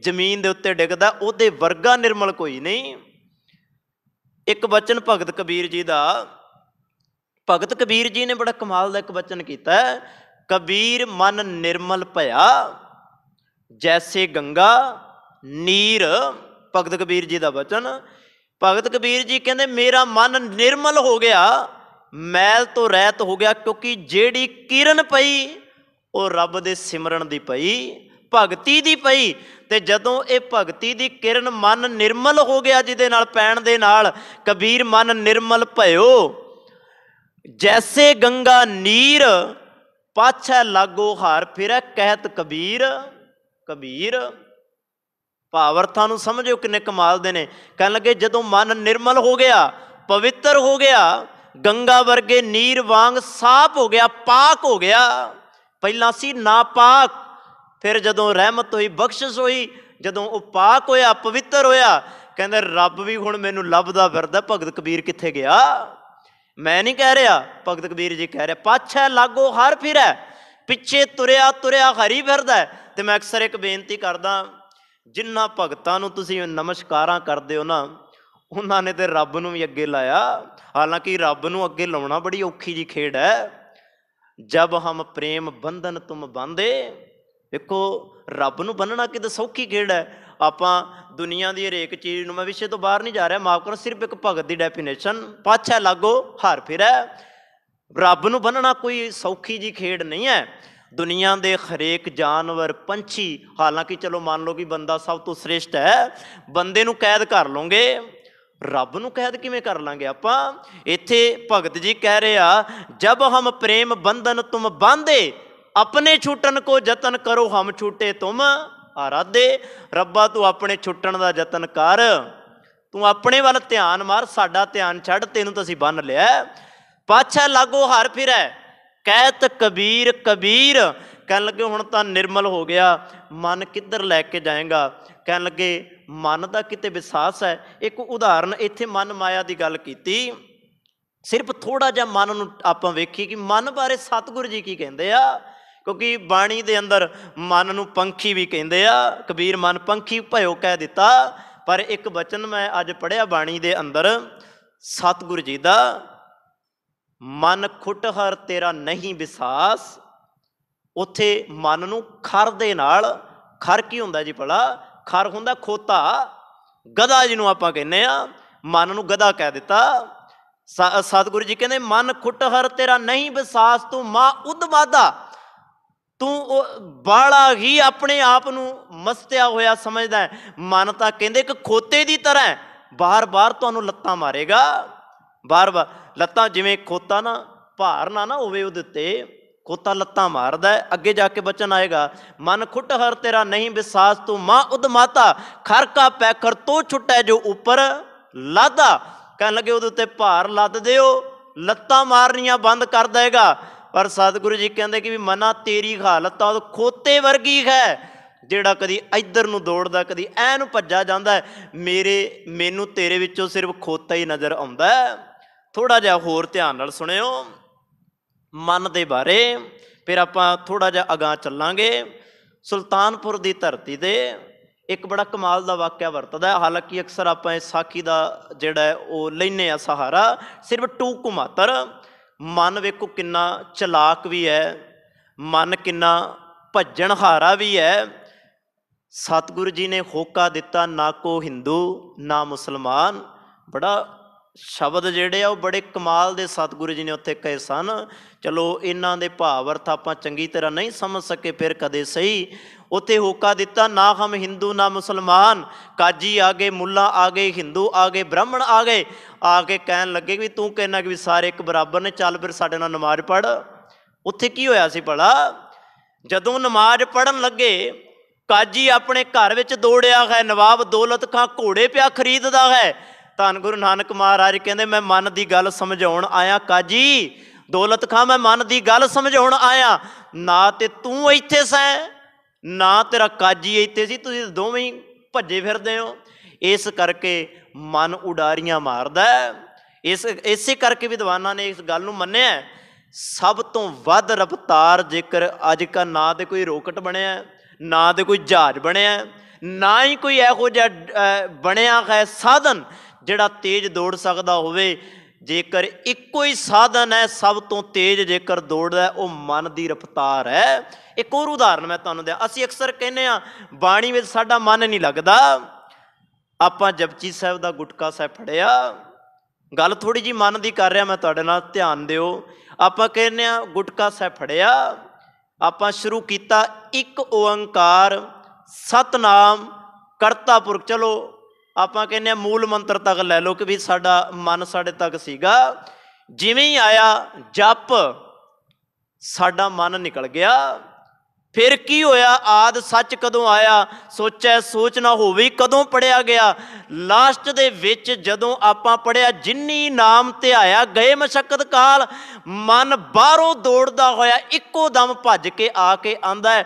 ਜ਼ਮੀਨ ਦੇ ਉੱਤੇ ਡਿੱਗਦਾ। ਉਹਦੇ ਵਰਗਾ ਨਿਰਮਲ ਕੋਈ ਨਹੀਂ। ਇੱਕ ਬਚਨ ਭਗਤ ਕਬੀਰ ਜੀ ਦਾ, ਭਗਤ ਕਬੀਰ ਜੀ ਨੇ ਬੜਾ ਕਮਾਲ ਦਾ ਇੱਕ ਬਚਨ ਕੀਤਾ, ਕਬੀਰ ਮਨ ਨਿਰਮਲ ਭਇਆ ਜੈਸੇ ਗੰਗਾ ਨੀਰ। ਭਗਤ ਕਬੀਰ ਜੀ ਦਾ ਬਚਨ। ਭਗਤ ਕਬੀਰ ਜੀ ਕਹਿੰਦੇ ਮੇਰਾ ਮਨ ਨਿਰਮਲ ਹੋ ਗਿਆ, ਮੈਲ ਤੋਂ ਰਹਿਤ ਹੋ ਗਿਆ, ਕਿਉਂਕਿ ਜਿਹੜੀ ਕਿਰਨ ਪਈ ਉਹ ਰੱਬ ਦੇ ਸਿਮਰਨ ਦੀ ਪਈ, ਭਗਤੀ ਦੀ ਪਈ। ਤੇ ਜਦੋਂ ਇਹ ਭਗਤੀ ਦੀ ਕਿਰਨ ਮਨ ਨਿਰਮਲ ਹੋ ਗਿਆ, ਜਿਹਦੇ ਨਾਲ ਪੈਣ ਦੇ ਨਾਲ ਕਬੀਰ ਮਨ ਨਿਰਮਲ ਭਇਓ ਜੈਸੇ ਗੰਗਾ ਨੀਰ, ਪਾਛੈ ਲਾਗੋ ਹਾਰ ਫਿਰੈ ਕਹਿਤ ਕਬੀਰ। ਕਬੀਰ ਭਾਵ ਅਰਥਾਂ ਨੂੰ ਸਮਝੋ ਕਿੰਨੇ ਕਮਾਲ ਦੇ ਨੇ। ਕਹਿਣ ਲੱਗੇ ਜਦੋਂ ਮਨ ਨਿਰਮਲ ਹੋ ਗਿਆ, ਪਵਿੱਤਰ ਹੋ ਗਿਆ, ਗੰਗਾ ਵਰਗੇ ਨੀਰ ਵਾਂਗ ਸਾਫ਼ ਹੋ ਗਿਆ, ਪਾਕ ਹੋ ਗਿਆ। ਪਹਿਲਾਂ ਸੀ ਨਾਪਾਕ, ਫਿਰ ਜਦੋਂ ਰਹਿਮਤ ਹੋਈ, ਬਖਸ਼ਿਸ਼ ਹੋਈ, ਜਦੋਂ ਉਹ ਪਾਕ ਹੋਇਆ, ਪਵਿੱਤਰ ਹੋਇਆ, ਕਹਿੰਦੇ ਰੱਬ ਵੀ ਹੁਣ ਮੈਨੂੰ ਲੱਭਦਾ ਫਿਰਦਾ, ਭਗਤ ਕਬੀਰ ਕਿੱਥੇ ਗਿਆ। ਮੈਂ ਨਹੀਂ ਕਹਿ ਰਿਹਾ, ਭਗਤ ਕਬੀਰ ਜੀ ਕਹਿ ਰਿਹਾ, ਪਾਛੈ ਲਾਗੋ ਹਰ ਫਿਰੈ, ਪਿੱਛੇ ਤੁਰਿਆ ਤੁਰਿਆ ਹਰੀ ਫਿਰਦਾ। ਤੇ ਮੈਂ ਅਕਸਰ ਇੱਕ ਬੇਨਤੀ ਕਰਦਾ, ਜਿਨ੍ਹਾਂ ਭਗਤਾਂ ਨੂੰ ਤੁਸੀਂ ਨਮਸਕਾਰਾਂ ਕਰਦੇ ਹੋ ਨਾ, ਉਹਨਾਂ ਨੇ ਤੇ ਰੱਬ ਨੂੰ ਵੀ ਅੱਗੇ ਲਾਇਆ। ਹਾਲਾਂਕਿ ਰੱਬ ਨੂੰ ਅੱਗੇ ਲਾਉਣਾ ਬੜੀ ਔਖੀ ਜੀ ਖੇਡ ਹੈ। ਜਬ ਹਮ ਪ੍ਰੇਮ ਬੰਧਨ ਤੁਮ ਬਾਂਧੇ, ਵੇਖੋ ਰੱਬ ਨੂੰ ਬੰਨਣਾ ਕਿਤੇ ਸੌਖੀ ਖੇਡ ਹੈ। ਆਪਾਂ ਦੁਨੀਆ ਦੀ ਹਰੇਕ ਚੀਜ਼ ਨੂੰ, ਮੈਂ ਵਿਸ਼ੇ ਤੋਂ ਬਾਹਰ ਨਹੀਂ ਜਾ ਰਿਹਾ, ਮਾਫ਼ ਕਰੋ, ਸਿਰਫ ਇੱਕ ਭਗਤ ਦੀ ਡੈਫੀਨੇਸ਼ਨ, ਪਾਛੈ ਲਾਗੋ ਹਰ ਫਿਰੈ। ਰੱਬ ਨੂੰ ਬੰਨਣਾ ਕੋਈ ਸੌਖੀ ਜੀ ਖੇਡ ਨਹੀਂ ਹੈ। ਦੁਨੀਆ ਦੇ ਹਰੇਕ ਜਾਨਵਰ, ਪੰਛੀ, ਹਾਲਾਂਕਿ ਚਲੋ ਮੰਨ ਲਓ ਕਿ ਬੰਦਾ ਸਭ ਤੋਂ ਸ੍ਰੇਸ਼ਟ ਹੈ, ਬੰਦੇ ਨੂੰ ਕੈਦ ਕਰ ਲਓਗੇ, ਰੱਬ ਨੂੰ ਕੈਦ ਕਿਵੇਂ ਕਰ ਲਾਂਗੇ ਆਪਾਂ। ਇੱਥੇ ਭਗਤ ਜੀ ਕਹਿ ਰਹੇ ਆ, ਜਬ ਹਮ ਪ੍ਰੇਮ ਬੰਧਨ ਤੁਮ ਬਾਂਧੇ, ਆਪਣੇ ਛੁੱਟਣ ਕੋ ਯਤਨ ਕਰੋ ਹਮ ਛੂਟੇ ਤੁਮ ਆਰਾਧੇ। ਰੱਬਾ ਤੂੰ ਆਪਣੇ ਛੁੱਟਣ ਦਾ ਯਤਨ ਕਰ, ਤੂੰ ਆਪਣੇ ਵੱਲ ਧਿਆਨ ਮਾਰ, ਸਾਡਾ ਧਿਆਨ ਛੱਡ, ਤੈਨੂੰ ਤਾਂ ਅਸੀਂ ਬੰਨ ਲਿਆ। ਪਾਛੈ ਲਾਗੋ ਹਰ ਫਿਰੈ ਕਹਿਤ ਕਬੀਰ। ਕਬੀਰ ਕਹਿਣ ਲੱਗੇ ਹੁਣ ਤਾਂ ਨਿਰਮਲ ਹੋ ਗਿਆ, ਮਨ ਕਿੱਧਰ ਲੈ ਕੇ ਜਾਏਗਾ। ਕਹਿਣ ਲੱਗੇ ਮਨ ਦਾ ਕਿਤੇ ਵਿਸਾਸ ਹੈ। ਇੱਕ ਉਦਾਹਰਨ ਇੱਥੇ ਮਨ ਮਾਇਆ ਦੀ ਗੱਲ ਕੀਤੀ, ਸਿਰਫ ਥੋੜ੍ਹਾ ਜਿਹਾ ਮਨ ਨੂੰ ਆਪਾਂ ਵੇਖੀ ਕਿ ਮਨ ਬਾਰੇ ਸਤਿਗੁਰੂ ਜੀ ਕੀ ਕਹਿੰਦੇ ਆ, ਕਿਉਂਕਿ ਬਾਣੀ ਦੇ ਅੰਦਰ ਮਨ ਨੂੰ ਪੰਖੀ ਵੀ ਕਹਿੰਦੇ ਆ। ਕਬੀਰ ਮਨ ਪੰਖੀ ਭਇਓ ਕਹਿ ਦਿੱਤਾ, ਪਰ ਇੱਕ ਬਚਨ ਮੈਂ ਅੱਜ ਪੜ੍ਹਿਆ ਬਾਣੀ ਦੇ ਅੰਦਰ ਸਤਿਗੁਰੂ ਜੀ ਦਾ, ਮਨ ਖੁਟਹਰ ਤੇਰਾ ਨਹੀਂ ਵਿਸਾਸ। ਉੱਥੇ ਮਨ ਨੂੰ ਖਰ ਦੇ ਨਾਲ, ਖਰ ਕੀ ਹੁੰਦਾ ਜੀ ਭਲਾ, ਖਰ ਹੁੰਦਾ ਖੋਤਾ, ਗਧਾ ਜਿਹਨੂੰ ਆਪਾਂ ਕਹਿੰਦੇ ਆ, ਮਨ ਨੂੰ ਗਧਾ ਕਹਿ ਦਿੱਤਾ। ਸਤਿਗੁਰੂ ਜੀ ਕਹਿੰਦੇ ਮਨ ਖੁੱਟਹਰ ਤੇਰਾ ਨਹੀਂ ਵਿਸਾਸ, ਤੂੰ ਮਾਂ ਉਦਮਾਦਾ, ਤੂੰ ਬਾਲਾ ਹੀ ਆਪਣੇ ਆਪ ਨੂੰ ਮਸਤਿਆ ਹੋਇਆ ਸਮਝਦਾ ਹੈ। ਮਨ ਤਾਂ ਕਹਿੰਦੇ ਇੱਕ ਖੋਤੇ ਦੀ ਤਰ੍ਹਾਂ ਬਾਰ-ਬਾਰ ਤੁਹਾਨੂੰ ਲੱਤਾਂ ਮਾਰੇਗਾ, ਬਾਰ-ਬਾਰ ਲੱਤਾਂ, ਜਿਵੇਂ ਖੋਤਾ ਨਾ ਭਾਰ ਨਾ ਹੋਵੇ ਉਹਦੇ ਉੱਤੇ, ਖੋਤਾ ਲੱਤਾਂ ਮਾਰਦਾ ਹੈ। ਅੱਗੇ ਜਾ ਕੇ ਬਚਨ ਆਏਗਾ, ਮਨ ਖੁੱਟਹਰ ਤੇਰਾ ਨਹੀਂ ਵਿਸਾਸ, ਤੂੰ ਮਾਂ ਉਦਮਾਤਾ, ਖਰ ਕਾ ਪੈਖਰ ਤੋ ਛੁੱਟੈ ਜੋ ਉੱਪਰ ਲਾਦਾ। ਕਹਿਣ ਲੱਗੇ ਉਹਦੇ ਉੱਤੇ ਭਾਰ ਲੱਦ ਦਿਓ, ਲੱਤਾਂ ਮਾਰਨੀਆਂ ਬੰਦ ਕਰ ਦੇਗਾ। ਪਰ ਸਤਿਗੁਰੂ ਜੀ ਕਹਿੰਦੇ ਕਿ ਵੀ ਮਨਾ ਤੇਰੀ ਹਾਲਤ ਤਾਂ ਉਹ ਖੋਤੇ ਵਰਗੀ ਹੈ, ਜਿਹੜਾ ਕਦੀ ਇੱਧਰ ਨੂੰ ਦੌੜਦਾ, ਕਦੀ ਐ ਨੂੰ ਭੱਜਾ ਜਾਂਦਾ। ਮੈਨੂੰ ਤੇਰੇ ਵਿੱਚੋਂ ਸਿਰਫ ਖੋਤਾ ਹੀ ਨਜ਼ਰ ਆਉਂਦਾ। ਥੋੜ੍ਹਾ ਜਿਹਾ ਹੋਰ ਧਿਆਨ ਨਾਲ ਸੁਣਿਓ ਮਨ ਦੇ ਬਾਰੇ, ਫਿਰ ਆਪਾਂ ਥੋੜ੍ਹਾ ਜਿਹਾ ਅਗਾਂਹ ਚੱਲਾਂਗੇ। ਸੁਲਤਾਨਪੁਰ ਦੀ ਧਰਤੀ 'ਤੇ ਇੱਕ ਬੜਾ ਕਮਾਲ ਦਾ ਵਾਕਿਆ ਵਰਤਦਾ। ਹਾਲਾਂਕਿ ਅਕਸਰ ਆਪਾਂ ਇਸ ਸਾਖੀ ਦਾ ਜਿਹੜਾ ਉਹ ਲੈਂਦੇ ਆ ਸਹਾਰਾ, ਸਿਰਫ ਟੂਕ ਮਾਤਰ। ਮਨ ਵੇਖੋ ਕਿੰਨਾ ਚਲਾਕ ਵੀ ਹੈ, ਮਨ ਕਿੰਨਾ ਭੱਜਣਹਾਰਾ ਵੀ ਹੈ। ਸਤਿਗੁਰੂ ਜੀ ਨੇ ਹੋਕਾ ਦਿੱਤਾ, ਨਾ ਕੋ ਹਿੰਦੂ ਨਾ ਮੁਸਲਮਾਨ। ਬੜਾ ਸ਼ਬਦ ਜਿਹੜੇ ਆ ਉਹ ਬੜੇ ਕਮਾਲ ਦੇ ਸਤਿਗੁਰੂ ਜੀ ਨੇ ਉੱਥੇ ਕਹੇ ਸਨ। ਚਲੋ ਇਹਨਾਂ ਦੇ ਭਾਵ ਅਰਥ ਆਪਾਂ ਚੰਗੀ ਤਰ੍ਹਾਂ ਨਹੀਂ ਸਮਝ ਸਕੇ, ਫਿਰ ਕਦੇ ਸਹੀ। ਉੱਥੇ ਹੋਕਾ ਦਿੱਤਾ, ਨਾ ਹਮ ਹਿੰਦੂ ਨਾ ਮੁਸਲਮਾਨ। ਕਾਜੀ ਆ ਗਏ, ਮੁੱਲਾ ਆ ਗਏ, ਹਿੰਦੂ ਆ ਗਏ, ਬ੍ਰਾਹਮਣ ਆ ਗਏ। ਆ ਕੇ ਕਹਿਣ ਲੱਗੇ ਵੀ ਤੂੰ ਕਹਿੰਦਾ ਕਿ ਵੀ ਸਾਰੇ ਇੱਕ ਬਰਾਬਰ ਨੇ, ਚੱਲ ਫਿਰ ਸਾਡੇ ਨਾਲ ਨਮਾਜ਼ ਪੜ੍ਹ। ਉੱਥੇ ਕੀ ਹੋਇਆ ਸੀ ਭਲਾ, ਜਦੋਂ ਨਮਾਜ਼ ਪੜ੍ਹਨ ਲੱਗੇ, ਕਾਜੀ ਆਪਣੇ ਘਰ ਵਿੱਚ ਦੌੜਿਆ ਹੈ, ਨਵਾਬ ਦੌਲਤ ਖਾਂ ਘੋੜੇ ਪਿਆ ਖਰੀਦਦਾ ਹੈ। ਧੰਨ ਗੁਰੂ ਨਾਨਕ ਮਹਾਰਾਜ ਕਹਿੰਦੇ ਮੈਂ ਮਨ ਦੀ ਗੱਲ ਸਮਝਾਉਣ ਆਇਆ ਕਾਜੀ ਦੌਲਤ ਖਾਂ, ਮੈਂ ਮਨ ਦੀ ਗੱਲ ਸਮਝਾਉਣ ਆਇਆ। ਨਾ ਤੇ ਤੂੰ ਇੱਥੇ ਸੈਂ, ਨਾ ਤੇਰਾ ਕਾਜੀ ਇੱਥੇ ਸੀ, ਤੁਸੀਂ ਦੋਵੇਂ ਹੀ ਭੱਜੇ ਫਿਰਦੇ ਹੋ। ਇਸ ਕਰਕੇ ਮਨ ਉਡਾਰੀਆਂ ਮਾਰਦਾ। ਇਸੇ ਕਰਕੇ ਵਿਦਵਾਨਾਂ ਨੇ ਇਸ ਗੱਲ ਨੂੰ ਮੰਨਿਆ, ਸਭ ਤੋਂ ਵੱਧ ਰਫਤਾਰ ਜੇਕਰ ਅੱਜ ਕੱਲ੍ਹ ਨਾ ਤਾਂ ਕੋਈ ਰੋਕਟ ਬਣਿਆ, ਨਾ ਤਾਂ ਕੋਈ ਜਹਾਜ਼ ਬਣਿਆ, ਨਾ ਹੀ ਕੋਈ ਇਹੋ ਜਿਹਾ ਬਣਿਆ ਹੈ ਸਾਧਨ ਜਿਹੜਾ ਤੇਜ਼ ਦੌੜ ਸਕਦਾ ਹੋਵੇ। ਜੇਕਰ ਇੱਕੋ ਹੀ ਸਾਧਨ ਹੈ ਸਭ ਤੋਂ ਤੇਜ਼ ਜੇਕਰ ਦੌੜਦਾ, ਉਹ ਮਨ ਦੀ ਰਫਤਾਰ ਹੈ। ਇੱਕ ਹੋਰ ਉਦਾਹਰਨ ਮੈਂ ਤੁਹਾਨੂੰ ਦਿਆਂ। ਅਸੀਂ ਅਕਸਰ ਕਹਿੰਦੇ ਹਾਂ ਬਾਣੀ ਵਿੱਚ ਸਾਡਾ ਮਨ ਨਹੀਂ ਲੱਗਦਾ। ਆਪਾਂ ਜਪਜੀ ਸਾਹਿਬ ਦਾ ਗੁਟਕਾ ਸਾਹਿਬ ਫੜਿਆ, ਗੱਲ ਥੋੜ੍ਹੀ ਜਿਹੀ ਮਨ ਦੀ ਕਰ ਰਿਹਾ ਮੈਂ ਤੁਹਾਡੇ ਨਾਲ, ਧਿਆਨ ਦਿਓ। ਆਪਾਂ ਕਹਿੰਦੇ ਹਾਂ ਗੁਟਕਾ ਸਾਹਿਬ ਫੜਿਆ, ਆਪਾਂ ਸ਼ੁਰੂ ਕੀਤਾ ਇੱਕ ਓੰਕਾਰ ਸਤਨਾਮ ਕਰਤਾ ਪੁਰਖ। ਚਲੋ ਆਪਾਂ ਕਹਿੰਦੇ ਹਾਂ ਮੂਲ ਮੰਤਰ ਤੱਕ ਲੈ ਲਓ ਕਿ ਵੀ ਸਾਡਾ ਮਨ ਸਾਡੇ ਤੱਕ ਸੀਗਾ। ਜਿਵੇਂ ਹੀ ਆਇਆ ਜਪ, ਸਾਡਾ ਮਨ ਨਿਕਲ ਗਿਆ। ਫਿਰ ਕੀ ਹੋਇਆ, ਆਦ ਸੱਚ ਕਦੋਂ ਆਇਆ, ਸੋਚੈ ਸੋਚ ਨਾ ਹੋਵੇ ਕਦੋਂ ਪੜਿਆ ਗਿਆ। ਲਾਸਟ ਦੇ ਵਿੱਚ ਜਦੋਂ ਆਪਾਂ ਪੜਿਆ, ਜਿੰਨੀ ਨਾਮ ਧਿਆਇਆ ਗਏ ਮਸ਼ੱਕਤ ਕਾਲ, ਮਨ ਬਾਹਰੋਂ ਦੌੜਦਾ ਹੋਇਆ ਇੱਕੋ ਦਮ ਭੱਜ ਕੇ ਆ ਕੇ ਆਂਦਾ,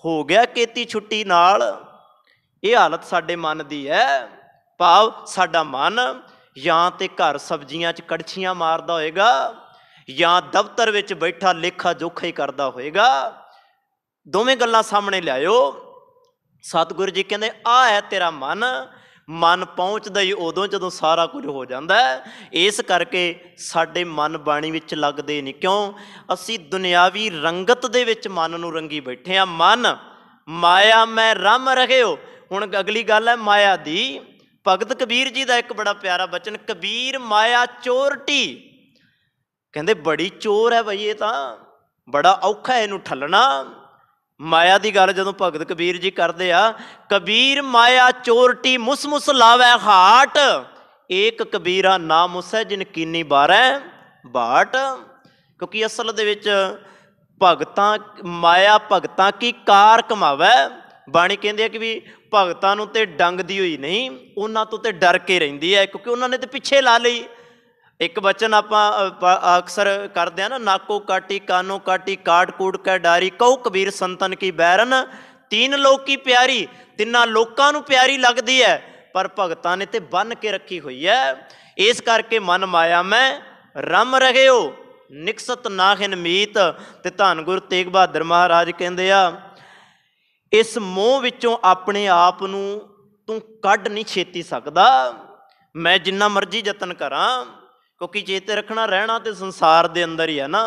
ਹੋ ਗਿਆ ਕੀਤੀ ਛੁੱਟੀ ਨਾਲ। ਇਹ ਹਾਲਤ ਸਾਡੇ ਮਨ ਦੀ ਹੈ। ਭਾਵ ਸਾਡਾ ਮਨ ਜਾਂ ਤੇ ਘਰ ਸਬਜ਼ੀਆਂ 'ਚ ਕੜਛੀਆਂ ਮਾਰਦਾ ਹੋਏਗਾ, ਜਾਂ ਦਫ਼ਤਰ ਵਿੱਚ ਬੈਠਾ ਲੇਖਾ ਜੋਖਾ ਹੀ ਕਰਦਾ ਹੋਏਗਾ। ਦੋਵੇਂ ਗੱਲਾਂ ਸਾਹਮਣੇ ਲਿਆਇਓ। ਸਤਿਗੁਰੂ ਜੀ ਕਹਿੰਦੇ ਆਹ ਹੈ ਤੇਰਾ ਮਨ। ਮਨ ਪਹੁੰਚਦਾ ਹੀ ਉਦੋਂ ਜਦੋਂ ਸਾਰਾ ਕੁਝ ਹੋ ਜਾਂਦਾ। ਇਸ ਕਰਕੇ ਸਾਡੇ ਮਨ ਬਾਣੀ ਵਿੱਚ ਲੱਗਦੇ ਨਹੀਂ। ਕਿਉਂ? ਅਸੀਂ ਦੁਨਿਆਵੀ ਰੰਗਤ ਦੇ ਵਿੱਚ ਮਨ ਨੂੰ ਰੰਗੀ ਬੈਠੇ ਹਾਂ। ਮਨ ਮਾਇਆ ਮੈਂ ਰਮ ਰਹਿਓ। ਹੁਣ ਅਗਲੀ ਗੱਲ ਹੈ ਮਾਇਆ ਦੀ। ਭਗਤ ਕਬੀਰ ਜੀ ਦਾ ਇੱਕ ਬੜਾ ਪਿਆਰਾ ਬਚਨ, ਕਬੀਰ ਮਾਇਆ ਚੋਰਟੀ। ਕਹਿੰਦੇ ਬੜੀ ਚੋਰ ਹੈ ਬਈ ਇਹ, ਤਾਂ ਬੜਾ ਔਖਾ ਇਹਨੂੰ ਠੱਲਣਾ। ਮਾਇਆ ਦੀ ਗੱਲ ਜਦੋਂ ਭਗਤ ਕਬੀਰ ਜੀ ਕਰਦੇ ਆ, ਕਬੀਰ ਮਾਇਆ ਚੋਰਟੀ ਮੁਸ ਮੁਸ ਲਾਵੈ ਹਾਟ, ਏਕ ਕਬੀਰਾ ਨਾ ਮੁਸੈ ਜਿਨ ਕੀਨੀ ਬਾਰੈ ਬਾਟ। ਕਿਉਂਕਿ ਅਸਲ ਦੇ ਵਿੱਚ ਭਗਤਾਂ ਮਾਇਆ ਭਗਤਾਂ ਕੀ ਕਾਰ ਕਮਾਵੈ। ਬਾਣੀ ਕਹਿੰਦੀ ਹੈ ਕਿ ਵੀ ਭਗਤਾਂ ਨੂੰ ਤੇ ਡੰਗਦੀ ਹੋਈ ਨਹੀਂ, ਉਹਨਾਂ ਤੋਂ ਤੇ ਡਰ ਕੇ ਰਹਿੰਦੀ ਹੈ, ਕਿਉਂਕਿ ਉਹਨਾਂ ਨੇ ਤੇ ਪਿੱਛੇ ਲਾ ਲਈ। ਇੱਕ ਬਚਨ ਆਪਾਂ ਅਕਸਰ ਕਰਦੇ ਹਾਂ ਨਾ, ਨਾਕੋ ਕਾਟੀ ਕਾਨੋ ਕਾਟੀ ਕਾਟ ਕੂਟ ਕੈ ਡਾਰੀ, ਕਹੂ ਕਬੀਰ ਸੰਤਨ ਕੀ ਬੈਰਨ ਤੀਨ ਲੋਕ ਕੀ ਪਿਆਰੀ। ਤਿੰਨਾਂ ਲੋਕਾਂ ਨੂੰ ਪਿਆਰੀ ਲੱਗਦੀ ਹੈ, ਪਰ ਭਗਤਾਂ ਨੇ ਤੇ ਬੰਨ ਕੇ ਰੱਖੀ ਹੋਈ ਹੈ। ਇਸ ਕਰਕੇ ਮਨ ਮਾਇਆ ਮੈਂ ਰਮ ਰਹਿਓ ਨਿਕਸਤ ਨਾਹਿਨ ਮੀਤ। ਤੇ ਧੰਨ ਗੁਰੂ ਤੇਗ ਬਹਾਦਰ ਮਹਾਰਾਜ ਕਹਿੰਦੇ ਆ, ਇਸ ਮੋਹ ਵਿੱਚੋਂ ਆਪਣੇ ਆਪ ਨੂੰ ਤੂੰ ਕੱਢ ਨਹੀਂ ਛੇਤੀ ਸਕਦਾ। ਮੈਂ ਜਿੰਨਾ ਮਰਜ਼ੀ ਯਤਨ ਕਰਾਂ, ਕਿਉਂਕਿ ਚੇਤੇ ਰੱਖਣਾ ਰਹਿਣਾ ਤੇ ਸੰਸਾਰ ਦੇ ਅੰਦਰ ਹੀ ਹੈ ਨਾ।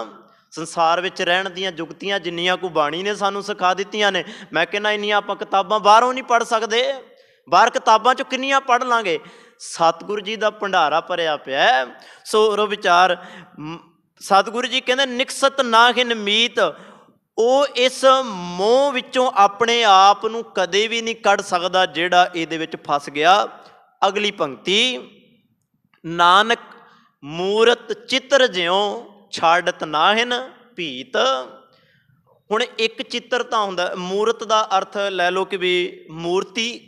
ਸੰਸਾਰ ਵਿੱਚ ਰਹਿਣ ਦੀਆਂ ਜੁਗਤੀਆਂ ਜਿੰਨੀਆਂ ਕੁ ਬਾਣੀ ਨੇ ਸਾਨੂੰ ਸਿਖਾ ਦਿੱਤੀਆਂ ਨੇ, ਮੈਂ ਕਹਿੰਦਾ ਇੰਨੀਆਂ ਆਪਾਂ ਕਿਤਾਬਾਂ ਬਾਹਰੋਂ ਨਹੀਂ ਪੜ੍ਹ ਸਕਦੇ। ਬਾਹਰ ਕਿਤਾਬਾਂ 'ਚੋਂ ਕਿੰਨੀਆਂ ਪੜ੍ਹ ਲਾਂਗੇ। ਸਤਿਗੁਰੂ ਜੀ ਦਾ ਭੰਡਾਰਾ ਭਰਿਆ ਪਿਆ ਹੈ। ਸੋ ਉਹ ਵਿਚਾਰ ਸਤਿਗੁਰੂ ਜੀ ਕਹਿੰਦੇ ਨਿਕਸਤ ਨਾਹਿਨ ਮੀਤ, ਉਹ ਇਸ ਮੋਹ ਵਿੱਚੋਂ ਆਪਣੇ ਆਪ ਨੂੰ ਕਦੇ ਵੀ ਨਹੀਂ ਕੱਢ ਸਕਦਾ ਜਿਹੜਾ ਇਹਦੇ ਵਿੱਚ ਫਸ ਗਿਆ। ਅਗਲੀ ਪੰਕਤੀ, ਨਾਨਕ ਮੂਰਤ ਚਿੱਤਰ ਜਿਉ ਛਾੜਤ ਨਾਹਿਨ ਭੀਤ। ਹੁਣ ਇੱਕ ਚਿੱਤਰ ਤਾਂ ਹੁੰਦਾ, ਮੂਰਤ ਦਾ ਅਰਥ ਲੈ ਲਓ ਕਿ ਵੀ ਮੂਰਤੀ,